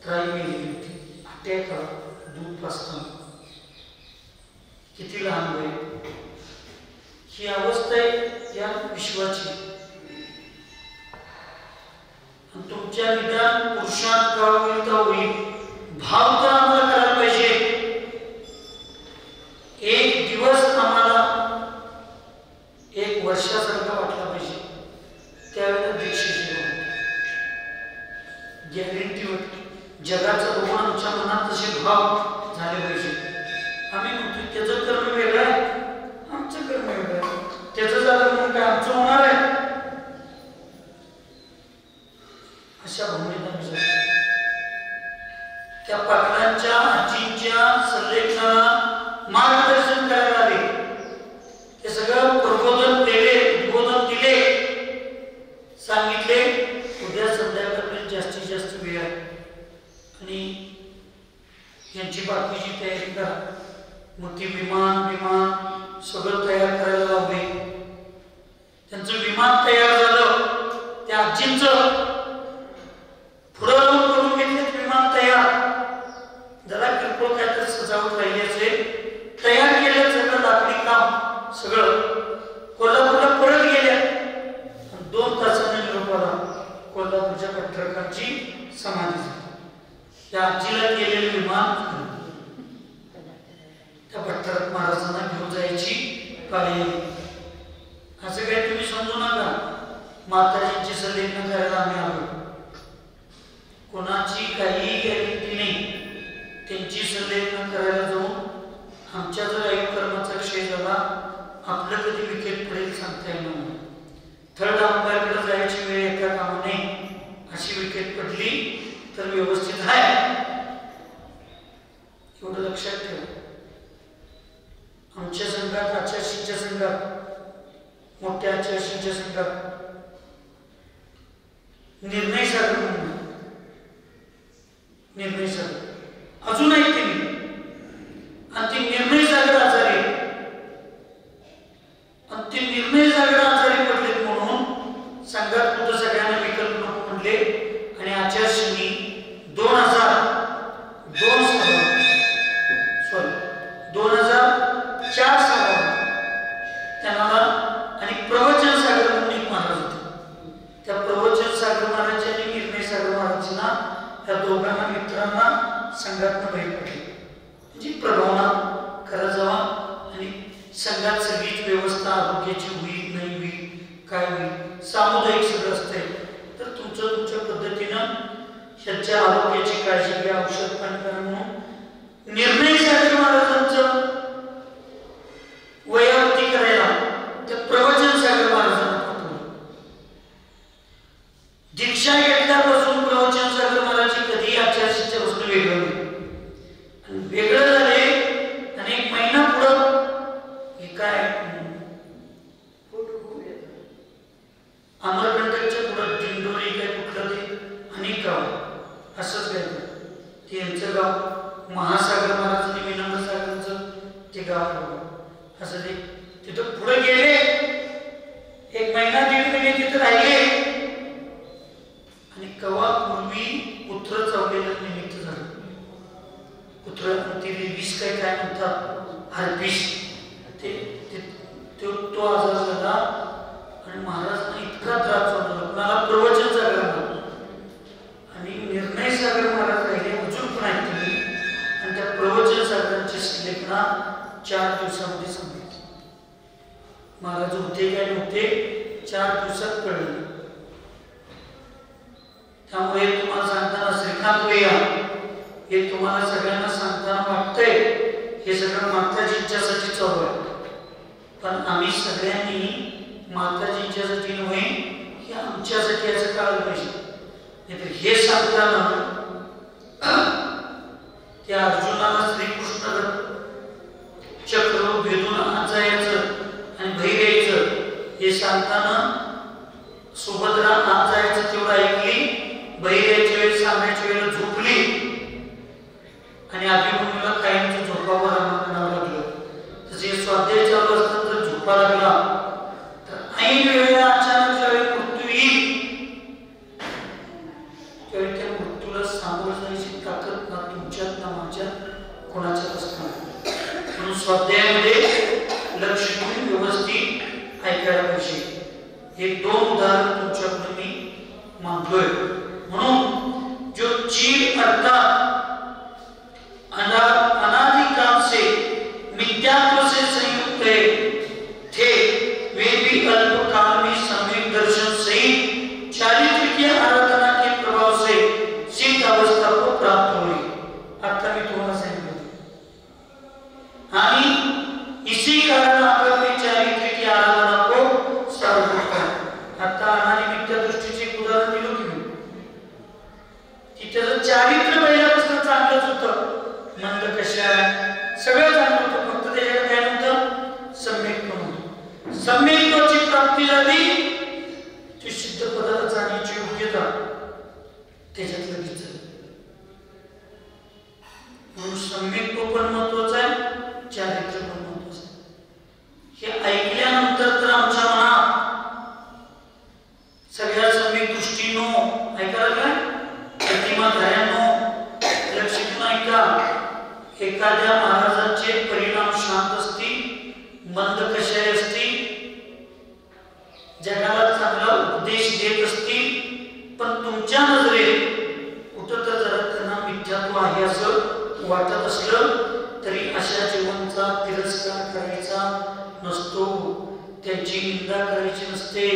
त्राई मेली होती. अटॅक आला दूध पाजताना. किती लहान वय. ही अवस्था आहे या विश्वाची. तुमच्या निदान पुरुषांत का होईल तर होईल, भाव तर आम्हाला करायला पाहिजे. एक दिवस आम्हाला एक वर्षासारखा वाटला पाहिजे. त्यावेळेला दीक्षेची गॅरंटी होती. जगाचं बघून आमच्या मनात तसे भाव झाले पाहिजे. आम्ही म्हणतो त्याचं कर्म वेगळं आहे, आमचं कर्म वेगळं आहे. त्याचं झालं म्हणून काय आमचं होणार आहे, अशा भूमीत आम्ही जातो. त्या पाटलांच्या आजींच्या संलेखनाला मार्गदर्शन करायला आले. ते सगळं प्रबोधन दिले, उद्बोधन दिले, सांगितले उद्या संध्याकाळपर्यंत जास्तीत जास्त वेळ आहे आणि यांची बाकीची तयारी करा. मग ते विमान सगळं तयार करायला लावले. त्यांचं विमान तयार झालं. त्या आजींचं पुढं लावून करून घेतले विमान तयार. जरा किरकोळ काहीतरी सजावट राहिली असेल, तयार केलं सगळं लाकडी काम सगळं. कोल्हापूरला परत गेल्या. 2 तासांनी निरोपाला कोल्हापूरच्या पत्रकारांची समाधी झाली. त्या आजीला केलेलं विमान त्या भट्टराज महाराजांना घेऊन जायची पाळी आली. असं काही तुम्ही समजू नका. माताजींची संलेखन करायला आम्ही आलो. कोणाची काही गॅरंटी नाही. त्यांची संलेखन करायला जाऊन आमच्या जर आयु कर्माचा क्षय झाला, आपलं कधी विकेट पडेल सांगता येणार नाही. थर्ड अंपायरकडे जायची वेळ येता कामा नये. अशी विकेट पडली तर व्यवस्थित आहे, एवढं लक्षात ठेवा. आमच्या संघात, आचार्यशीच्या संघात, मोठ्या आचार्यशीच्या संघात निर्णय सागर म्हणून, निर्णय सागर अजून ऐकते मी. आणि ते निर्णय सागर आजारी, आणि ते निर्णय सागर आजारी पडलेत म्हणून संघात कुठं सगळ्यांना विकल्प नको म्हणले. आणि आचार्यशींनी 2004 सालात त्यांना आणि प्रवचन सागर म्हणून एक महाराज होते. त्या प्रवचन सागर महाराज आणि निर्णय सागर महाराजांना, त्या दोघांना मित्रांना संघातनं बाहेर पडले. म्हणजे प्रभावना खरं जावा आणि संघात सगळीच व्यवस्था आरोग्याची होईल नाही होईल, काय होईल, सामुदायिक सगळं असतंय. तर तुमच्या पद्धतीनं ह्याच्या आरोग्याची काळजी घ्या, औषध पाणी करा म्हणून निर्णय सागर महाराजांचं वयावती करायला त्या प्रवचन सागर महाराजांना पाठवलं. ते तिथे राहिले आणि कवा पूर्वी पुत्र चावलेलं निमित्त झालं. पुत्र ते विष काय म्हणतात हार्पिस तो आजार झाला आणि महाराजांना इतका त्रास झाला. कुणाला प्रवचन सागर आणि निर्णय सागर महाराज राहिले अजून पण आहेत तुम्ही. आणि त्या प्रवचन सागरांची संकल्पना 4 दिवसामध्ये सांगितली. महाराज होते काय नव्हते 4 दिवसात कळले. त्यामुळे तुम्हाला सांगताना श्रीकांत भैया हे तुम्हाला सगळ्यांना सांगताना वाटतंय हे सगळं माताजींच्यासाठी चालू आहे. पण आम्ही सगळ्यांनी माताजींच्यासाठी नव्हे हे आमच्यासाठी याचं कळलं पाहिजे. नाहीतर हे सांगताना त्या अर्जुनाला श्रीकृष्ण चक्र भेदून आजायचं आणि बाहेर यायचं हे सांगताना सुभद्रा आत जायचं तेवढं ऐकली, बाहेर यायच्या वेळेस सांगायच्या वेळेला झोपली आणि अभिमन्यूला कायमचं झोपावर म्हणावं लागलं. तसे स्वाध्याय चालू असताना जर झोपा लागला तर ऐन वेळेला अचानक ज्यावेळी मृत्यू येईल त्यावेळी त्या मृत्यूला सामोरं जायची ताकद ना तुमच्यात ना माझ्यात कोणाच्यात असणार. म्हणून स्वाध्यायामध्ये लक्ष देऊन व्यवस्थित ऐकायला पाहिजे. हे 2 उदाहरण तुमच्याकडे मी मागतोय. म्हणून जो चीर अर्थात अनादिकाल से मिथ्यात्व से संयुक्त है थे, वे भी अल्पकाल में सम्यक दर्शन सहित चारित्र की आराधना के प्रभाव से सिद्ध अवस्था को प्राप्त हुए. आता मी तुम्हाला सांगितलं आणि इसी कारण आगामी चारित्र की आराधना को सार्वभौम. आता आणि मिथ्या दृष्टीचे एक उदाहरण दिलं की मी तिथं चारित्र पहिल्यापासून चांगलंच होतं. मंद कशा सगळं चांगलं होतं. फक्त त्याच्यात काय नव्हतं सम्यक म्हणून. सम्यकत्वाची प्राप्ती झाली ती सिद्ध पदाला जाण्याची योग्यता त्याच्यात लगेच झाली. म्हणून सम्यकत्व पण महत्वाचं आहे, चारित्र्य पण महत्वाचं आहे. हे ऐकल्यानंतर तर आमच्या मनात सगळ्या सम्यक दृष्टीनो ऐकायला काय प्रतिमा धाऱ्यानो लक्ष देऊन ऐका. एखाद्या महाराजांचे परिणाम शांत असतील, मंद कशाही असतील, जगाला चांगला उपदेश देत असतील, पण तुमच्या नजरेत कुठं तर जरा त्यांना मिथ्यात्व आहे असं वाटत असलं तरी अशा जीवनाचा तिरस्कार करायचा नसतो. त्यांची निंदा करायची नसते,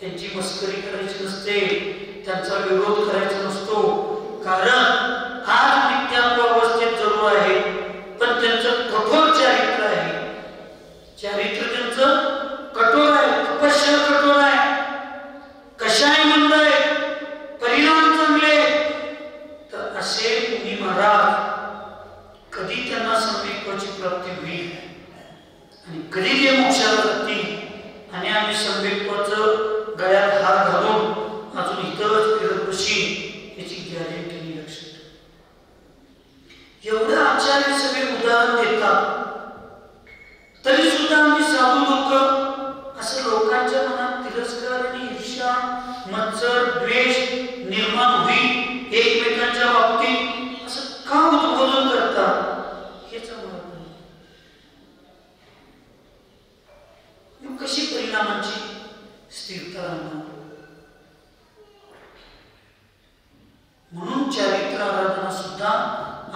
त्यांची मस्करी करायची नसते, त्यांचा विरोध करायचा नसतो. कारण आज मिथ्यात्व अवस्थेत जरूर आहे पण त्यांचं कठोर चारित्र्य आहे. चारित्र्य त्यांचं कठोर आहे, तपस्या कठोर आहे, कशाही मंद आहे, परिणाम चांगले. तर असे मुनी महाराज कधी त्यांना सम्यकत्वाची प्राप्ती होईल आणि कधी ते मोक्षाला जातील आणि आम्ही सम्यकत्वाचं गळ्यात हार घालून अजून इथंच फिरत बशी याची गॅरंटी नाही. लक्षात एवढं आचार्य सगळे उदाहरण देतात तरी सुद्धा आम्ही साधू लोक असं लोकांच्या मनात तिरस्कार आणि ईर्ष्या मत्सर द्वेष निर्माण होईल एकमेकांच्या बाबतीत असं का उद्बोधन करतात हेच आम्हाला कशी परिणामाची स्थिरता राहणार. म्हणून चारित्र आराधना सुद्धा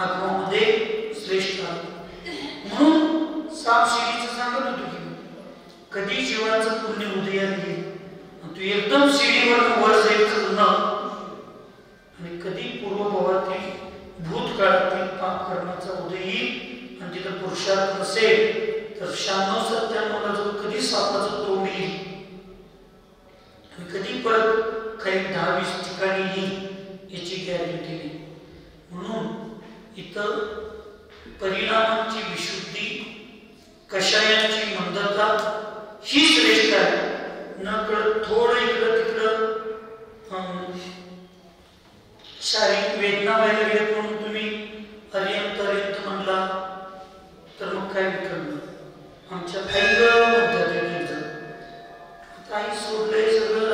आगमामध्ये श्रेष्ठ आहे. म्हणून सापशिडीचं सांगत होतो की कधी जीवाचं पुण्य उदयात येईल तू एकदम शिडीवर वर जायचं न आणि कधी पूर्वभावातील भूतकाळातील पाप करण्याचा उदय येईल आणि तिथं पुरुषार्थ नसेल तर 96-97 ला जो कधी सापाचं तोंड येईल आणि कधी परत काही 10-20 ठिकाणी येईल याची गॅरंटी नाही. म्हणून इथं परिणामांची विशुद्धी, कषायांची मंदता ही श्रेष्ठ आहे. न कळत थोडं इकडं तिकडं शारीरिक वेदना व्हायला गेल्यात म्हणून तुम्ही अर्यंत म्हणला तर मग काय विक्रम आमच्या काही मध्यात काही सोडलंय सगळं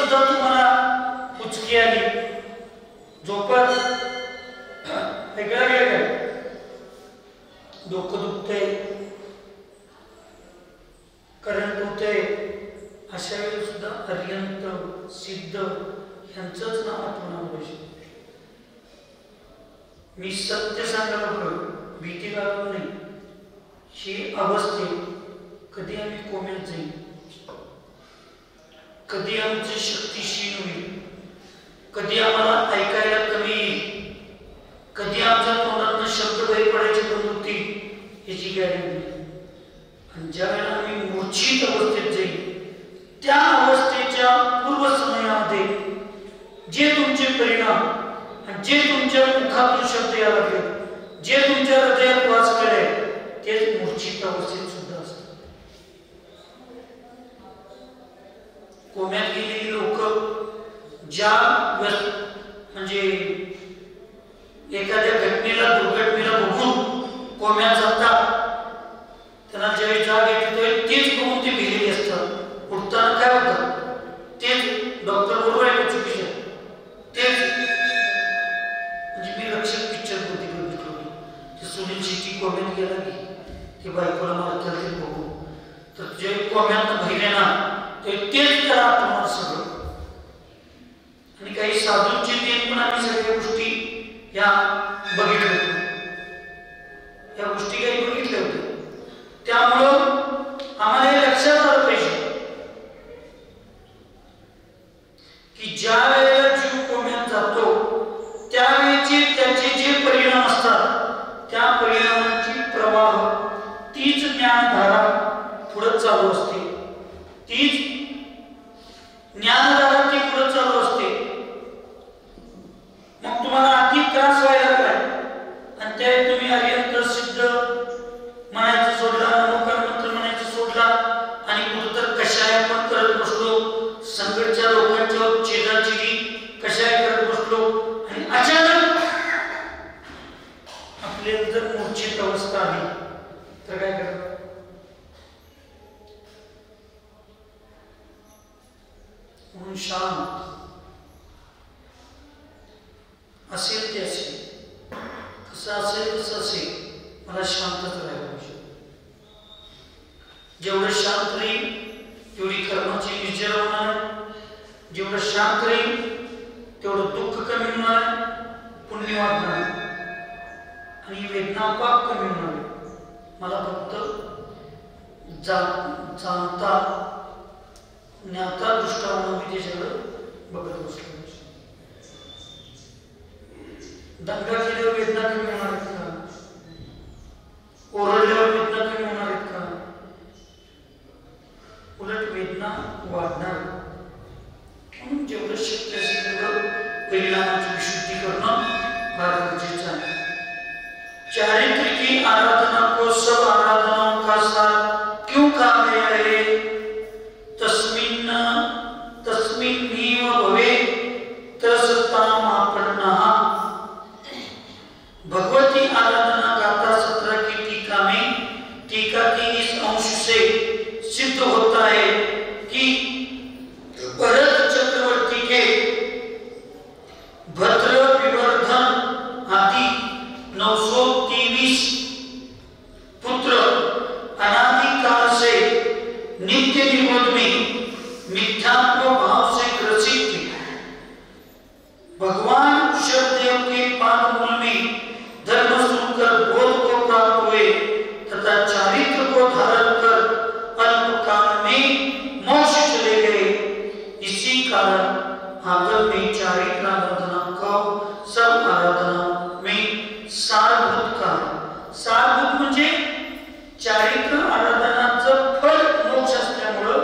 सुद्धा तुम्हाला उचकी आली, झोपत वेगळं वेगळं डोकं दुखतंय, करंट होतंय, अशा वेळी सुद्धा अर्यंत सिद्ध यांचंच नाव आठवणार पाहिजे. मी सत्य सांगायला बघ, भीती बाळगू नाही. ही अवस्थे कधी आम्ही कोम्यात जाईल, कधी आमची शक्ती क्षीण होईल, कधी आम्हाला ऐकायला कमी येईल, कधी आमच्या तोंडातून शब्द बाहेर पडायचे बंद होतील याची गॅरंटी नाही. आणि ज्या वेळेला आम्ही मूर्छित अवस्थेत जाईल, त्या अवस्थेच्या पूर्व समयामध्ये जे तुमचे परिणाम आणि जे तुमच्या मुखातून शब्द यायला लागले, जे तुमच्या हृदयात वास केले, तेच मूर्छित अवस्थेत सुद्धा असतात. कोम्यात गेलेली लोक ज्या म्हणजे एखाद्या घटनेला दुर्घटनेला बघून कोम्यात जातात, त्यांना ज्यावेळी जाग येते तेच बघून ते भिलेले असतात. उठताना काय होतं तेच डॉक्टर बरोबर आहे का चुकीचे तेच. म्हणजे मी रक्षक पिक्चर बघितलं, ते सुनील शेट्टी कोम्यात गेला की ते बायकोला मारतात ते बघू, तर जे कोम्यात भरले ना ते तेच त्याला आठवणार सगळं. आणि काही साधूंचे तेच पण आम्ही सगळ्या गोष्टी या बघितल्या होत्या, या गोष्टी काही बघितल्या होत्या. त्यामुळं आम्हाला हे लक्षात आलं पाहिजे की ज्या वेळेला जीव कोम्यात जातो त्यावेळेचे त्याचे जे परिणाम असतात, त्या परिणामांची प्रवाह तीच ज्ञानधारा पुढे चालू असते, तीच ज्ञानधारा ती पुढे चालू असते. मग तुम्हाला अति त्रास व्हायला लागलाय आणि त्या तुम्ही अर्यंत सिद्ध म्हणायचं सोडला, नमोकार मंत्र म्हणायचं सोडला आणि कुठं कशाय पण करत बसलो, संकटच्या लोकांच्या छेदाचिरी कशाय करत बसलो आणि अचानक आपल्याला जर मूर्छित अवस्था आली तर काय करतो? म्हणून शांत असेल ते असेल, कसं असेल तसं असेल, मला शांतच राहायला पाहिजे. जेवढं शांत राहील तेवढी कर्माची निर्जरा होणार, जेवढं शांत राहील तेवढं दुःख कमी होणार, पुण्य वाढणार आणि वेदना पाप कमी होणार. मला फक्त जाणता ज्ञाता दृष्टावनं मी त्याच्याकडं बघत बसलो. दंगा केल्यावर वेदना कमी होणार आहेत का? ओरडल्यावर वेदना कमी होणार आहेत का? उलट वेदना वाढणार. म्हणून जेवढं शक्य असेल तेवढं परिणामाची विशुद्धी करणं फार गरजेचं आहे. चारित्र की आराधना को सब आराधनाओं का सार क्यों कहा गया है? तस्मिन्नीव भवे त्रसतामापन्नः. भगवती आराधना गाथा 17 की टीका में टीका की इस अंश से सिद्ध होता है कि भरत चक्रवर्ती के भद्र विवर्धन आदि 923 पुत्र अनादिकाल से नित्य निरोध में मिथ्यात्व भाव से ग्रसित थे. भगवान ऋषभदेव के पादमूल में धर्म सुनकर बोध को प्राप्त हुए तथा चारित्र को धारण कर अल्प काल में मोक्ष चले गए. इसी कारण आगम में चारित्र आराधना को सब आराधना में सारभूत का. सारभूत म्हणजे चारित्र आराधनाचं फळ मोक्ष असल्यामुळं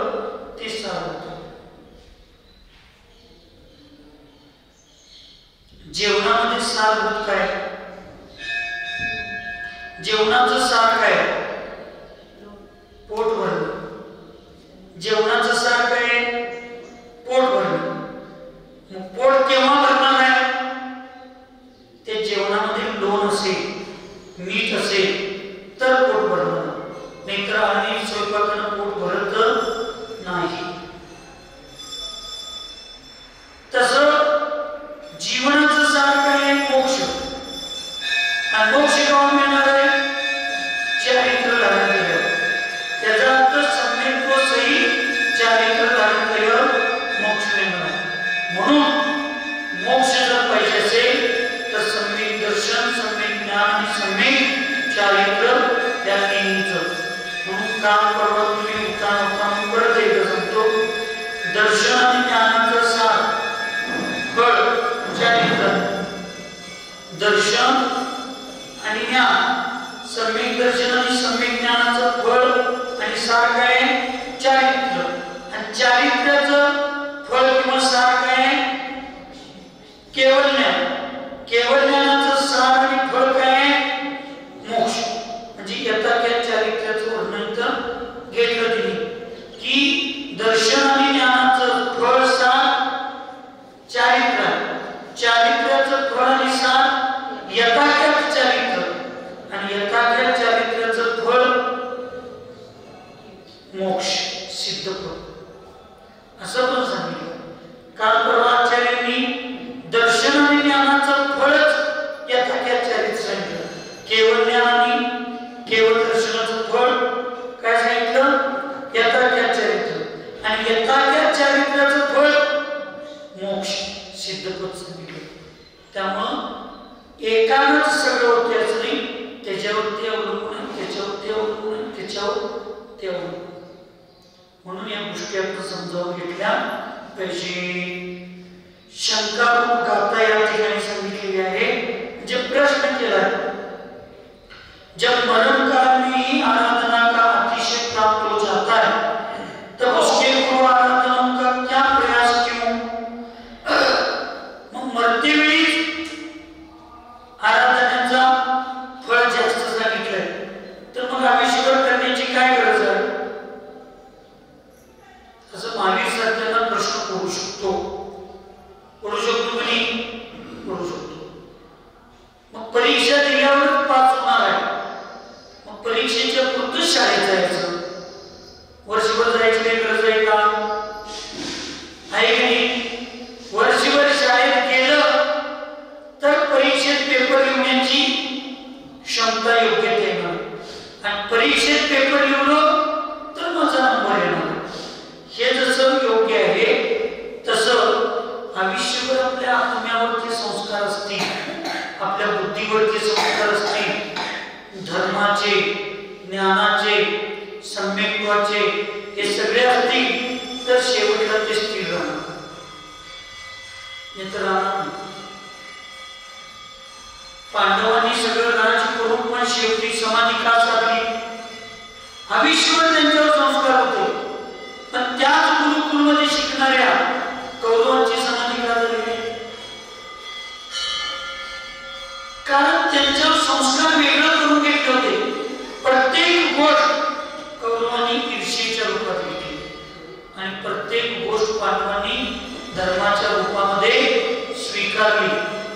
ते सारभूत. जेवणामध्ये सारभूत काय? जेवणाचं सार काय? पोट भरणं. जेवणाचं सार काय? पोट भरणं. मग पोट केव्हा भरणार आहे? ते जेवणामध्ये लोण असेल, मीठ असेल तर पोट भरणार, नाहीतर आणि स्वयंपाकानं पोट भरत नाही. काल परवा तुम्ही होता परत एकदा सांगतो. दर्शन आणि ज्ञानाचं सार फळ चारित्र्य. दर्शन आणि ज्ञान, सम्यक दर्शन आणि सम्यक ज्ञानाचं फळ आणि सार काय? चारित्र्य. आणि चारित्र्याचं फळ किंवा सार काय? केवळ ज्ञान. केवळ ज्ञानाचं सार आणि फळ काय? मोक्ष. म्हणजे यथाख्यात चारित्र्याचं वर्णन इथं घेतलं तिने की दर्शन आणि ज्ञानाचं फळ सार चारित्र्य. चारित्र्याचं फळ आणि सार यथाख्यात चारित्र्य आणि यथाख्यात चारित्र्याचं फळ मोक्ष, सिद्ध फळ असं पण सांगितलं. काल परवा आचार्यांनी दर्शन आणि ज्ञानाचं फळच यथाख्यात चारित्र्य सांगितलं. केवळ ज्ञान आणि केवळ दर्शनाचं फळ काय सांगितलं? यथाख्यात चारित्र्य. आणि यथाख्यात चारित्र्याचं फळ मोक्ष, सिद्ध पद सांगितलं. त्यामुळं एकानंच सगळं होते असं नाही, त्याच्यावरती अवलंबून आहे, त्याच्यावरती अवलंबून आहे, त्याच्यावरती अवलंबून. म्हणून या गोष्टी आपण समजावून घेतल्या पाहिजे. शंकारूप गाथा या ठिकाणी सांगितलेली आहे. म्हणजे प्रश्न केला है, जब मरण काल में ही आराधना का अतिशय प्राप्त हो जाता है तब उसके पूर्व आराधना का क्या प्रयास क्यों? मग मरते वेळी आराधनेचा फळ जास्त सांगितलंय तर मग आयुष्यभर करण्याची काय गरज आहे? असं महावीर सारख्यांना प्रश्न पडू शकतो. पडू शकतो की नाही? पडू शकतो. मग परीक्षा दिल्यावर पास होणार आहे. मग परीक्षेच्या पुरतच शाळेत जायचं, वर्षभर जायची काही गरज आहे का? आहे की नाही? वर्षभर शाळेत गेलं तर परीक्षेत पेपर लिहण्याची क्षमता योग्य येणार आणि परीक्षेत पेपर लिहिलो तर माझा नंबर येणार. हे जसं योग्य आहे तसं आयुष्यभर आपल्या आत्म्यावरती संस्कार असतील, आपल्या बुद्धीवरती संस्कार असतील, धर्माचे, ज्ञानाचे, सम्यक्त्वाचे हे सगळे असतील तर शेवटला ते स्थिर राहणार. नाही तर राहणार नाही. पांडवांनी सगळं राज करून पण शेवटी समाधी का साधली? आयुष्यभर त्यांच्यावर संस्कार होते, पण त्याच गुरुकुलमध्ये शिकणाऱ्या कौरवांची समाधी का झाली? कारण त्यांच्यावर संस्कार वेगळं करून घेतले होते. प्रत्येक गोष्ट कौरवांनी ईर्ष्येच्या रूपात घेतली आणि प्रत्येक गोष्ट पांडवांनी धर्माच्या रूपामध्ये स्वीकारली.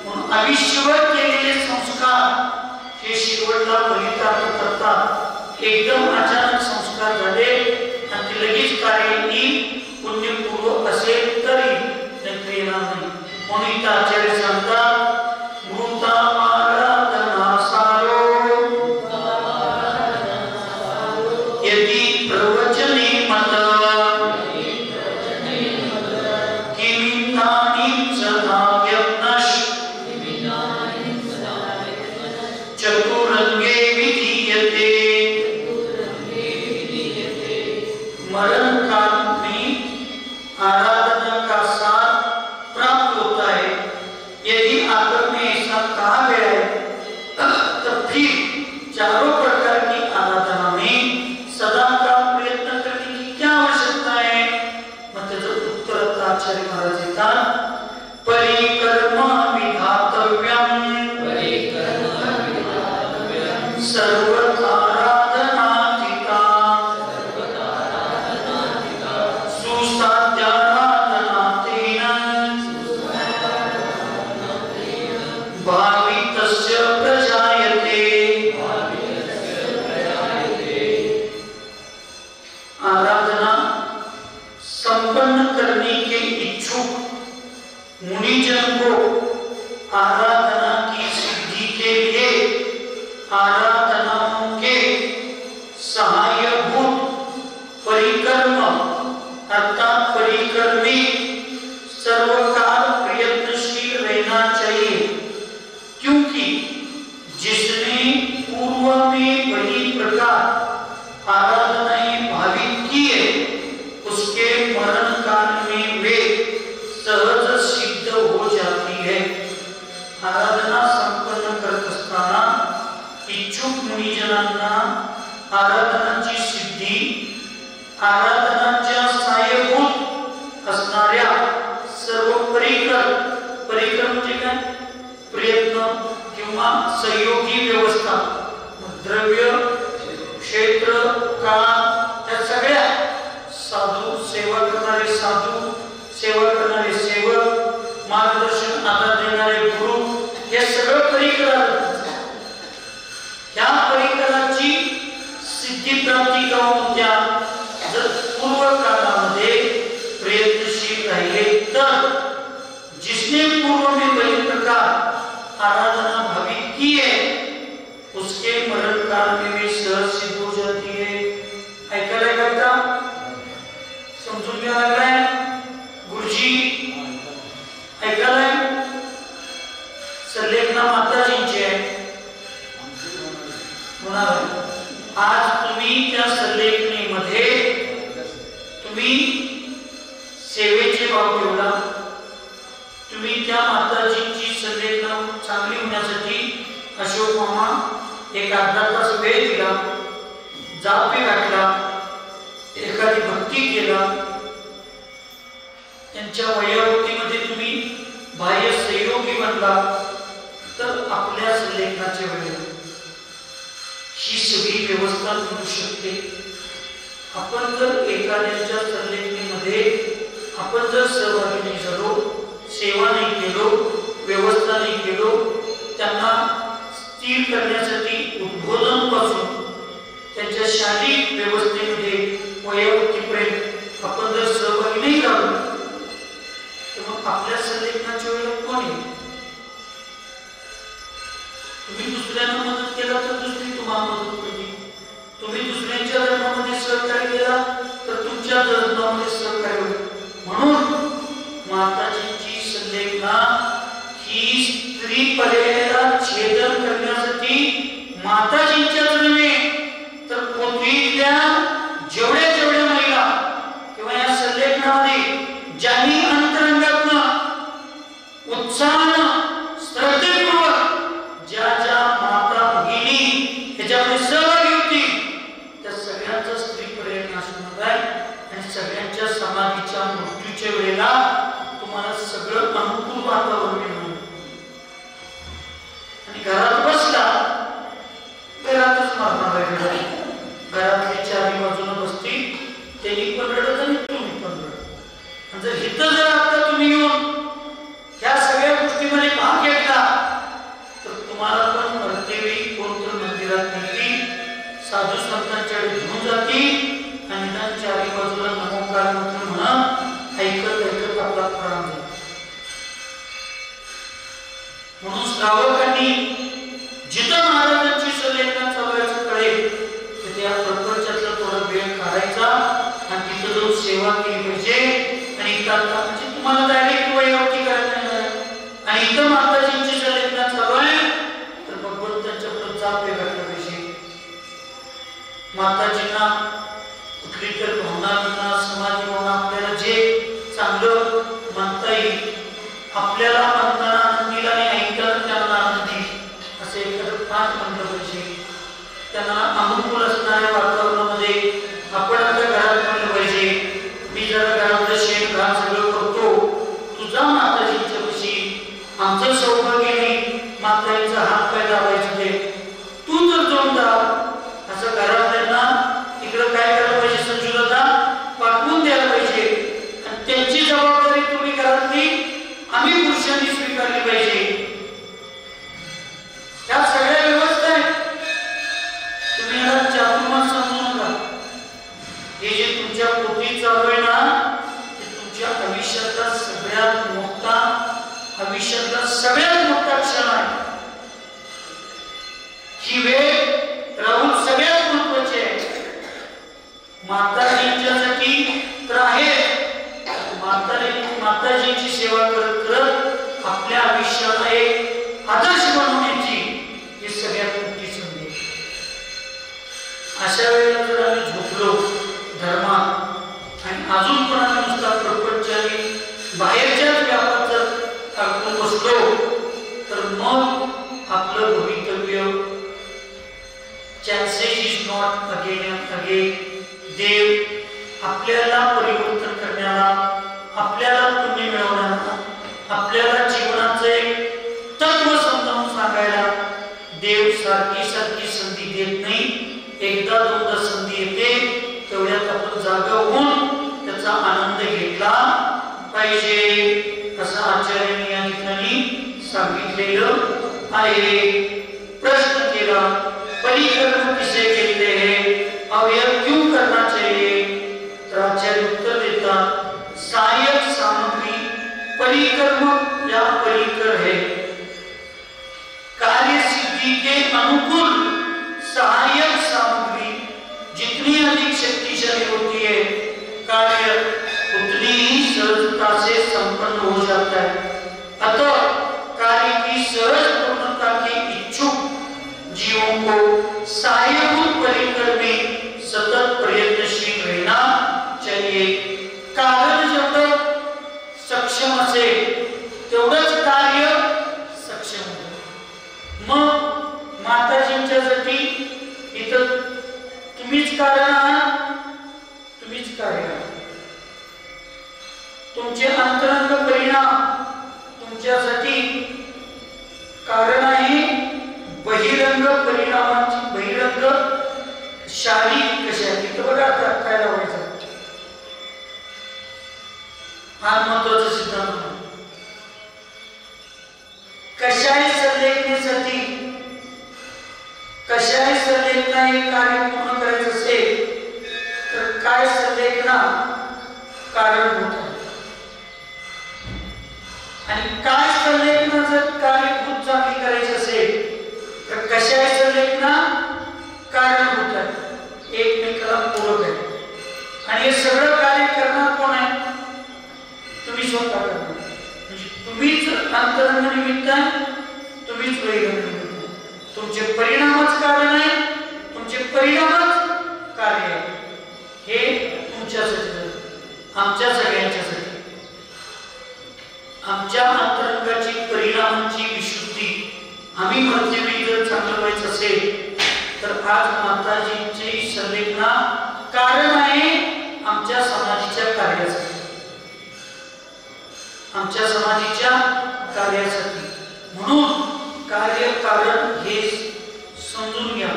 म्हणून आयुष्यभर केलेले संस्कार हे शेवटला फलितार्थ करतात. एकदम अचानक संस्कार झाले आणि ते लगेच कार्याची पुण्यपूर्व असेल तरी नक्की येणार नाही. म्हणून इथं आचार्य सांगतात यदि प्रवचने मत किमितानि सदा यज्ञश चतुरंगे विधीयते. मरण काल में आराधना का सार प्राप्त होता है. यदि आगर में ऐसा कहा गया है तब फिर चारों प्रकार की आराधना में सदा का प्रयत्न करने की क्या आवश्यकता है? मतलब उत्तर आचार्य महाराज येतात परिकर्म विधातव्यम सर्वथा आराधनाधिका सुसाध्याराधना तेन भावितस्य प्रजायते. आराधना संपन्न करने के इच्छुक मुनिजन को आराधना की सिद्धि के लिए आराधनाओं के सहायभूत परिकर्म अर्थात परिकर्मी सर्वकाल प्रयत्नशील रहना चाहिए. क्योंकि जिसने पूर्व में बड़ी प्रकार आराधनाएं गुरुजनांना आराधनाची सिद्धी, आराधनाच्या सहाय्यभूत असणाऱ्या सर्व परिकर म्हणजे काय, प्रयत्न किंवा सहयोगी व्यवस्था, द्रव्य, क्षेत्र, काळ, या सगळ्या साधू, सेवा करणारे साधू, सेवा करणारे सेवक, मार्गदर्शन आधार देणारे गुरु, हे सगळं परिकर. या परिकराची सिद्धी प्राप्ती त्या जर पूर्व काळामध्ये प्रयत्नशील राहिले तर जिसने पूर्व में बड़े प्रकार आराधना भावित की है उसके मरण काल में भी सहज सिद्ध हो जाती है. ऐकायला करता समजून घ्यायला लागलाय गुरुजी, ऐकायलाय. संलेखना माताजींची आहे. आज तुम्ही त्या संलेखनीमध्ये तुम्ही सेवेचे भाव ठेवला. तुम्ही त्या माताजींची संलेखना चांगली होण्यासाठी अशोक मामा एक अर्धा तास वेळ दिला, जापे घातला, एखादी भक्ती केला. त्यांच्या वयोवृत्तीमध्ये तुम्ही बाह्य सहयोगी बनला तर आपल्या संलेखनाच्या वेळेला ही सगळी व्यवस्था मिळू शकते. आपण जर एखाद्याच्या संलेखनीमध्ये आपण जर सहभागी नाही झालो, सेवा नाही केलो, व्यवस्था नाही केलो, त्यांना स्थिर करण्यासाठी उद्बोधन पासून त्यांच्या शारीरिक व्यवस्थेमध्ये वयोवृत्तीपर्यंत आपण जर सहभागी नाही झालो तर मग आपल्या संलेखनाच्या वेळेला कोण आहे? तुम्ही दुसऱ्यांना मदत केला तर दुसरी तुम्हाला मदत करते. तुम्ही दुसऱ्यांच्या धर्मामध्ये सहकार्य केला तर तुमच्या धर्मामध्ये सहकार्य होईल. म्हणून माताजींची संलेखना ही स्त्री पर्यायाला छेदन करण्यासाठी माताजींच्याच नव्हे तर पृथ्वीतल्या जेवढ्या जेवढ्या महिला किंवा या संलेखनामध्ये ज्यांनी अंतरंगातनं उत्साहानं श्रद्धेपूर्वक ज्या ज्या माता भगिनी ह्याच्यामध्ये सहभागी होती त्या सगळ्यांचा स्त्री पर्याय असणार आहे. आणि सगळ्यांच्या समाधीच्या मृत्यूच्या वेळेला तुम्हाला सगळं अनुकूल वातावरण मिळणार. आणि घरात बसला, घरातच मारणार आहे. घरातली चारी बाजूला बसतील, त्यांनी पण रडत आणि तुम्ही पण रडत. आणि जर इथं जर आता तुम्ही येऊन ह्या सगळ्या गोष्टीमध्ये भाग घेतला तर तुम्हाला पण मरतेवेळी कोणतं मंदिरात नेतील, साधू संतांच्याकडे घेऊन जातील आणि निदान चारी बाजूला नमोकार मंत्र म्हणून ऐकत ऐकत आपला प्राण जाईल. म्हणून श्रावकांनी जिथं महाराजांची संलेखना चालवायचं कळेल तिथे या प्रपंचातला थोडा वेळ काढायचा आणि तिथं जाऊन सेवा केली पाहिजे. आणि इथं म्हणजे तुम्हाला डायरेक्ट वयोवृत्ती करायला नाही आणि इथं माताजींची संलेखना चालू आहे तर भगवंतांच्या पुढे जाप घातला पाहिजे. माताजींना कुठली तर भावना समाधी भावना आपल्याला जे चांगलं म्हणता येईल, आपल्याला म्हणताना आनंदीला आणि ऐकताना त्यांना आनंदी असे एखादं पाठ म्हणलं पाहिजे. त्यांना अनुकूल असणाऱ्या वातावरणामध्ये आपण आपल्या घरात म्हणलं पाहिजे, मी जरा घरातलं शेण घाण सगळं करतो, तुझा माताजींच्या पशी आमचं सौभाग्य नाही, माताजींचा हात पाय दाबायचं ते तू तर जाऊन दाब असं घरातल्यांना इकडं काय करायला पाहिजे, संजुलता पाठवून द्यायला पाहिजे. आणि त्यांची जबाबदारी तुम्ही घरातली आम्ही पुरुषांनी स्वीकारली पाहिजे. या सगळ्या व्यवस्था आहेत. तुम्ही याला चातुर्मास समजू नका. हे जे तुमच्या पोटी चालू आहे ना ते तुमच्या आयुष्यातला सगळ्यात मोठा क्षण आहे. ही वेळ राहून सगळ्यात महत्वाची आहे. माताजींच्यासाठी तर आहे, माताजींची सेवा करत करत आपल्या आयुष्याला एक आदर्श बनवण्याची ही सगळ्यात मोठी संधी. अशा वेळेला जर आम्ही झोपलो धर्मात आणि अजून पण आम्ही नुसता प्रपंचाने बाहेरच्याच व्यापात जर टाकून बसलो तर मग आपलं भवितव्य chances is not again and again. देव आपल्याला परिवर्तन करण्याला, आपल्याला पुण्य मिळवण्याला, आपल्याला जीवनाचं एक तत्व समजावून सांगायला देव सारखी सारखी संधी देत नाही. एकदा दोनदा संधी येते, तेवढ्यात आपण जागा होऊन त्याचा आनंद घेतला पाहिजे असं आचार्यांनी या ठिकाणी सांगितलेलं आहे. प्रश्न केला, परिकर्म किसे कहते हैं और यह क्यों करना चाहिए? तो आचार्य उत्तर देता, सहायक सामग्री परिकर्म या परिकर है. कार्य सिद्धि के अनुकूल सहायक सामग्री जितनी अधिक शक्तिशाली होती है, कार्य उतनी ही सहजता से संपन्न हो जाता है. अतः कार्य की सहज पूर्णता के इच्छुक जीवों को सहायभूत परिकर में सतत प्रयत्नशील रहना चाहिए. कारण जेवढं सक्षम असेल तेवढंच कार्य सक्षम होतं. मग माताजींच्यासाठी इथं तुम्हीच कारण आहात, तुम्हीच कार्य आहात. तुमचे अंतरंग परिणाम तुमच्यासाठी कारण आहे. बहिरंग परिणामांची, बहिरंग शारीरिक कशा तिथं बघा काय लावायचं, हा महत्वाचा सिद्धांत. कशाही संलेखनासाठी, कशाही संलेखना हे कार्य पूर्ण करायचं असेल तर काय संलेखना कारणभूत आहे आणि काय संलेखना जर कार्यभूत चांगली करायची असेल तर कशाही संलेखना कारणभूत आहे, एकमेकाला पूरक आहे. आणि हे सगळं कार्य करणार कोण आहे? तुम्ही स्वतः करणार. म्हणजे तुम्हीच अंतरंग निमित्त आहे, तुम्हीच बहिरंग निमित्त आहे. तुमचे परिणामच कारण आहे, तुमचे परिणामच कार्य आहे. हे तुमच्यासाठी, आमच्या सगळ्यांच्यासाठी. आमच्या अंतरंगाची परिणामांची विशुद्धी आम्ही मध्यवेळी जर चांगलं व्हायचं असेल तर आज माताजींची संलेखना कारण आहे आमच्या समाजाच्या कार्यासाठी, आमच्या समाजाच्या कार्यासाठी. म्हणून कार्य कारण हे समजून घ्या.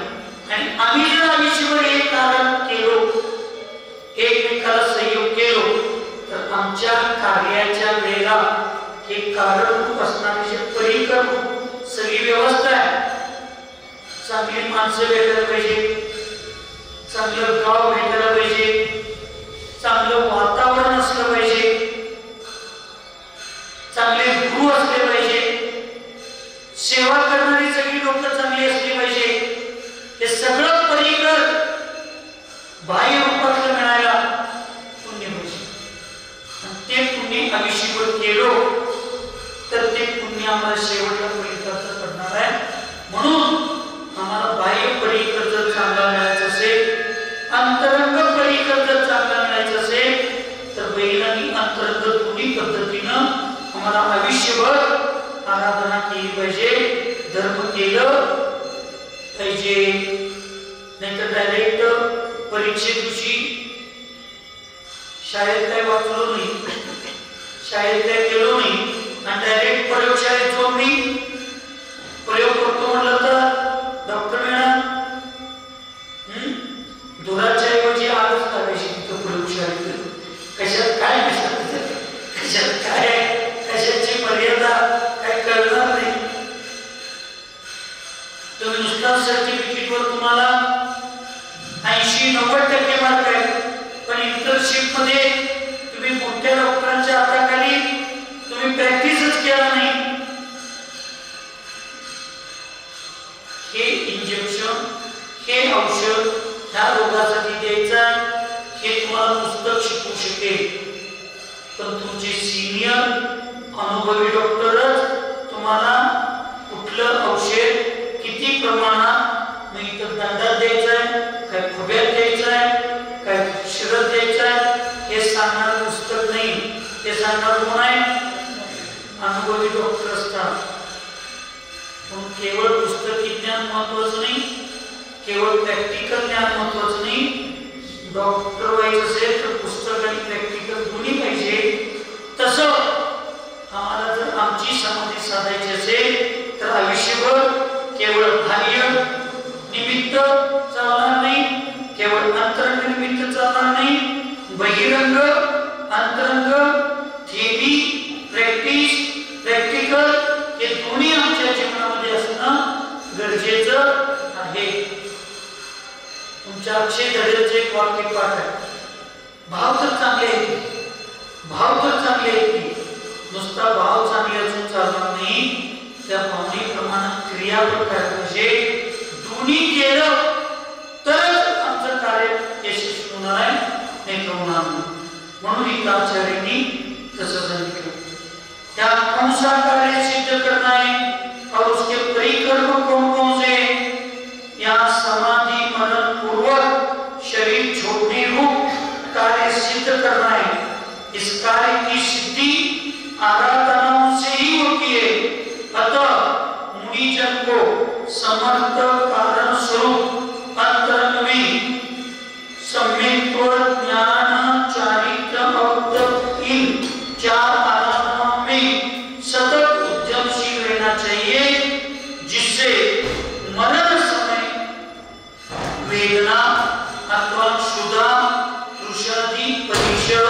आणि आम्ही जर आयुष्यभर हे कारण केलो, एकमेकाला सहयोग केलो तर आमच्या कार्याच्या वेळेला हे कारणरूप असणारे परिकर सगळी व्यवस्था आहे. चांगली माणसं भेटायला पाहिजे, चांगलं गाव भेटायला पाहिजे, चांगलं वातावरण असलं पाहिजे, चांगले गुरु असले पाहिजे, सेवा करणारी सगळी लोक चांगली असली पाहिजे. हे सगळं परिकर बाह्य रूपातलं मिळायला पुण्य पाहिजे. ते पुण्य आयुष्यभर केलो तर ते पुण्य आम्हाला शेवटला परिकर्ता पडणार आहे. म्हणून आम्हाला बाह्य परिकर जर चांगला मिळायचं असेल, अंतरंग परिकर जर चांगला मिळायचं असेल तर बहिरांनी अंतरंग दोन्ही पद्धतीनं आम्हाला आयुष्यभर आराधना केली पाहिजे, धर्म केलं पाहिजे. नाहीतर डायरेक्ट परीक्षे दिवशी शाळेत काय वाचलो नाही, शाळेत काय केलो नाही आणि डायरेक्ट प्रयोगशाळेत जाऊन मी प्रयोग करतो म्हणलं तर डॉक्टर मॅडम धुराच्या ऐवजी आगच लागायची तिथं प्रयोगशाळेत. कशात काय कशात काय कशाची मर्यादा काय कळणार नाही. तुम्ही नुसता सर्टिफिकेटवर तुम्हाला 80-90% मार्क आहे, पण इंटर्नशिप मध्ये तुम्ही मोठ्या डॉक्टरांच्या हाताखाली तुम्ही प्रॅक्टिसच केला नाही. हे इंजेक्शन, हे औषध ह्या रोगासाठी द्यायचं हे तुम्हाला पुस्तक शिकवू शकेल, पण तुमचे सिनियर अनुभवी डॉक्टरच तुम्हाला कुठलं औषध किती प्रमाणात इथं दंडात द्यायचं आहे, काय फुग्यात द्यायचं आहे, काय शिरत द्यायचं आहे हे सांगणार पुस्तक नाही. ते सांगणार कोण आहे? अनुभवी डॉक्टर असतात. पण केवळ पुस्तकी ज्ञान महत्वाचं नाही, केवळ प्रॅक्टिकल ज्ञान महत्वाचं नाही, डॉक्टर व्हायचं असेल तर पुस्तक आणि प्रॅक्टिकल दोन्ही पाहिजे. तसं आम्हाला जर आमची समाधी साधायची असेल तर आयुष्यभर केवळ बाह्य निमित्त चालणार नाही, केवळ अंतरंग निमित्त चालणार नाही, बहिरंग अंतरंग थेरी प्रॅक्टिस प्रॅक्टिकल हे दोन्ही आमच्या जीवनामध्ये असणं गरजेचं आहे. तुमच्या अक्षय धड्याचं एक वाक्य पाठ आहे, भाव तर चांगले आहेत, भाव तर चांगले आहेत, नुसता भाव चांगले असून चालणार नाही, त्या भावनेप्रमाणे क्रिया पण करायला पाहिजे. दोन्ही केलं तरच आमचं कार्य यशस्वी होणार आहे, नाही तर होणार नाही. म्हणून इथं आचार्यांनी तसं सांगितलं. क्या कौन सा कार्य सिद्ध करना है और उसके परिकर्म कौन कौन से, या समाधि मरण पूर्वक शरीर छोड़ने रूप कार्य सिद्ध करना है. इस कार्य की सिद्धि आराधनाओं से ही होती है. अतः मुनिजन को समर्थ कारण स्वरूप अंतरंग में सम्यक्त्व ज्ञान चारित्र और इन चार आराधनाओं में सतत उद्यमशील रहना चाहिए, जिससे मरण समय वेदना अथवा क्षुधा तृषादि परिचय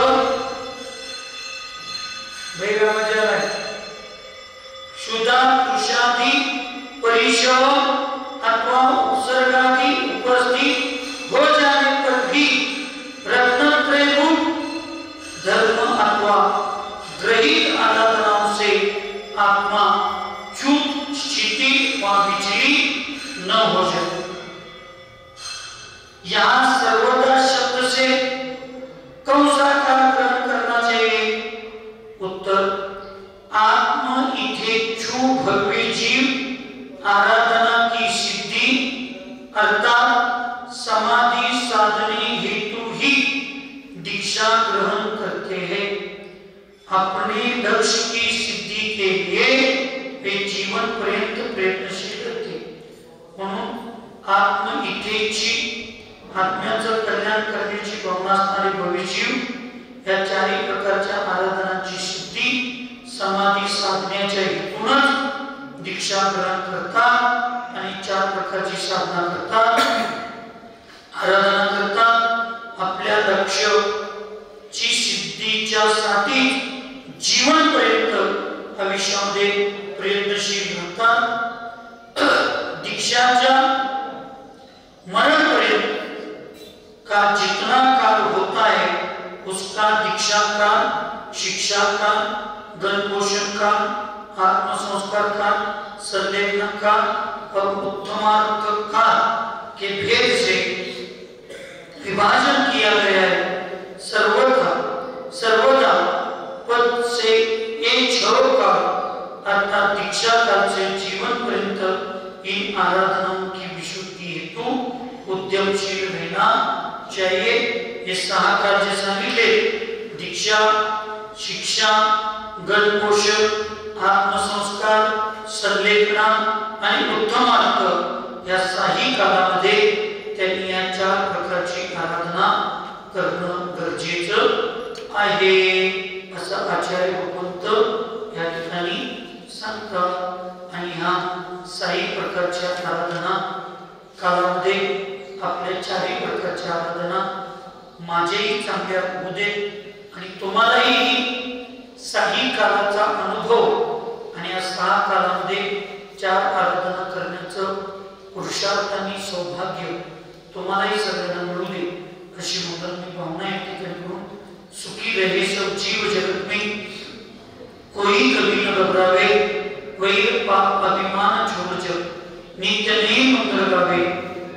क्षुधा तृषादि परिचय अथवा उपसर्गादि उपस्थित हो जाने पर भी रत्नत्रय रूप धर्म अथवा ग्रहित आराधनाओं से आत्मा चूक स्थिति व विचलित न हो जाए. यहाँ सर्वदा शब्द से कौन सा कार्य ग्रहण करना चाहिए? उत्तर, आत्म इथेच्छु भव्य जीव आराधना की सिद्धि अर्थात समाधि साधने हेतु ही दीक्षा ग्रहण करते हैं. अपने लक्ष्य की सिद्धि के लिए वे जीवन पर्यंत प्रयत्नशील रहते. म्हणून आत्म इथेची आत्म्याचं कल्याण करण्याची भावना असणारे भविष्य या चारही प्रकारच्या आराधनांची सिद्धी समाधी साधण्याच्या हेतूनच दीक्षा ग्रहण करतात आणि चार प्रकारची साधना करतात, आराधना करतात. आपल्या लक्ष्याची सिद्धीच्या साठी जीवनपर्यंत आयुष्यामध्ये प्रयत्नशील राहतात. दीक्षाच्या मरणपर्यंत का जितना काल होता है उसका दीक्षा का, शिक्षा का, गण पोषण का, आत्मसंस्कार का, संलेखन का और उत्तमार्थ का के भेद से विभाजन किया गया है. सर्वदा पद से एक छोर का अर्थात दीक्षा काल से जीवन पर्यंत इन आराधनाओं की विशुद्धि हेतु उद्यमशील रहना चाहिए. ये सहा कार्य सांगितले, दीक्षा, शिक्षा, गण पोषण, आत्मसंस्कार, संलेखना आणि उत्तमार्थ या साही कालामध्ये त्यांनी या चार प्रकारची आराधना करणं गरजेचं आहे असं आचार्य भगवंत या ठिकाणी सांगतात. आणि ह्या साही प्रकारच्या आराधना कालामध्ये आपल्या चारही प्रकारच्या आराधना माझेही चांगल्या होऊ दे आणि तुम्हालाही साही कालाचा अनुभव आणि या सहा कालामध्ये चार आराधना करण्याचं पुरुषार्थाने सौभाग्य तुम्हालाही सगळ्यांना मिळू दे अशी मोठी भावना या ठिकाणी करून सुखी रहे सब जीव जगत में, कोई कभी न घबरावे, वैर पाप अभिमान छोड़ जग, नित्य नेम मंत्र गावे.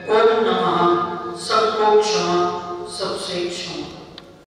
ओम नमः सबको क्षमा सबसे क्षमा.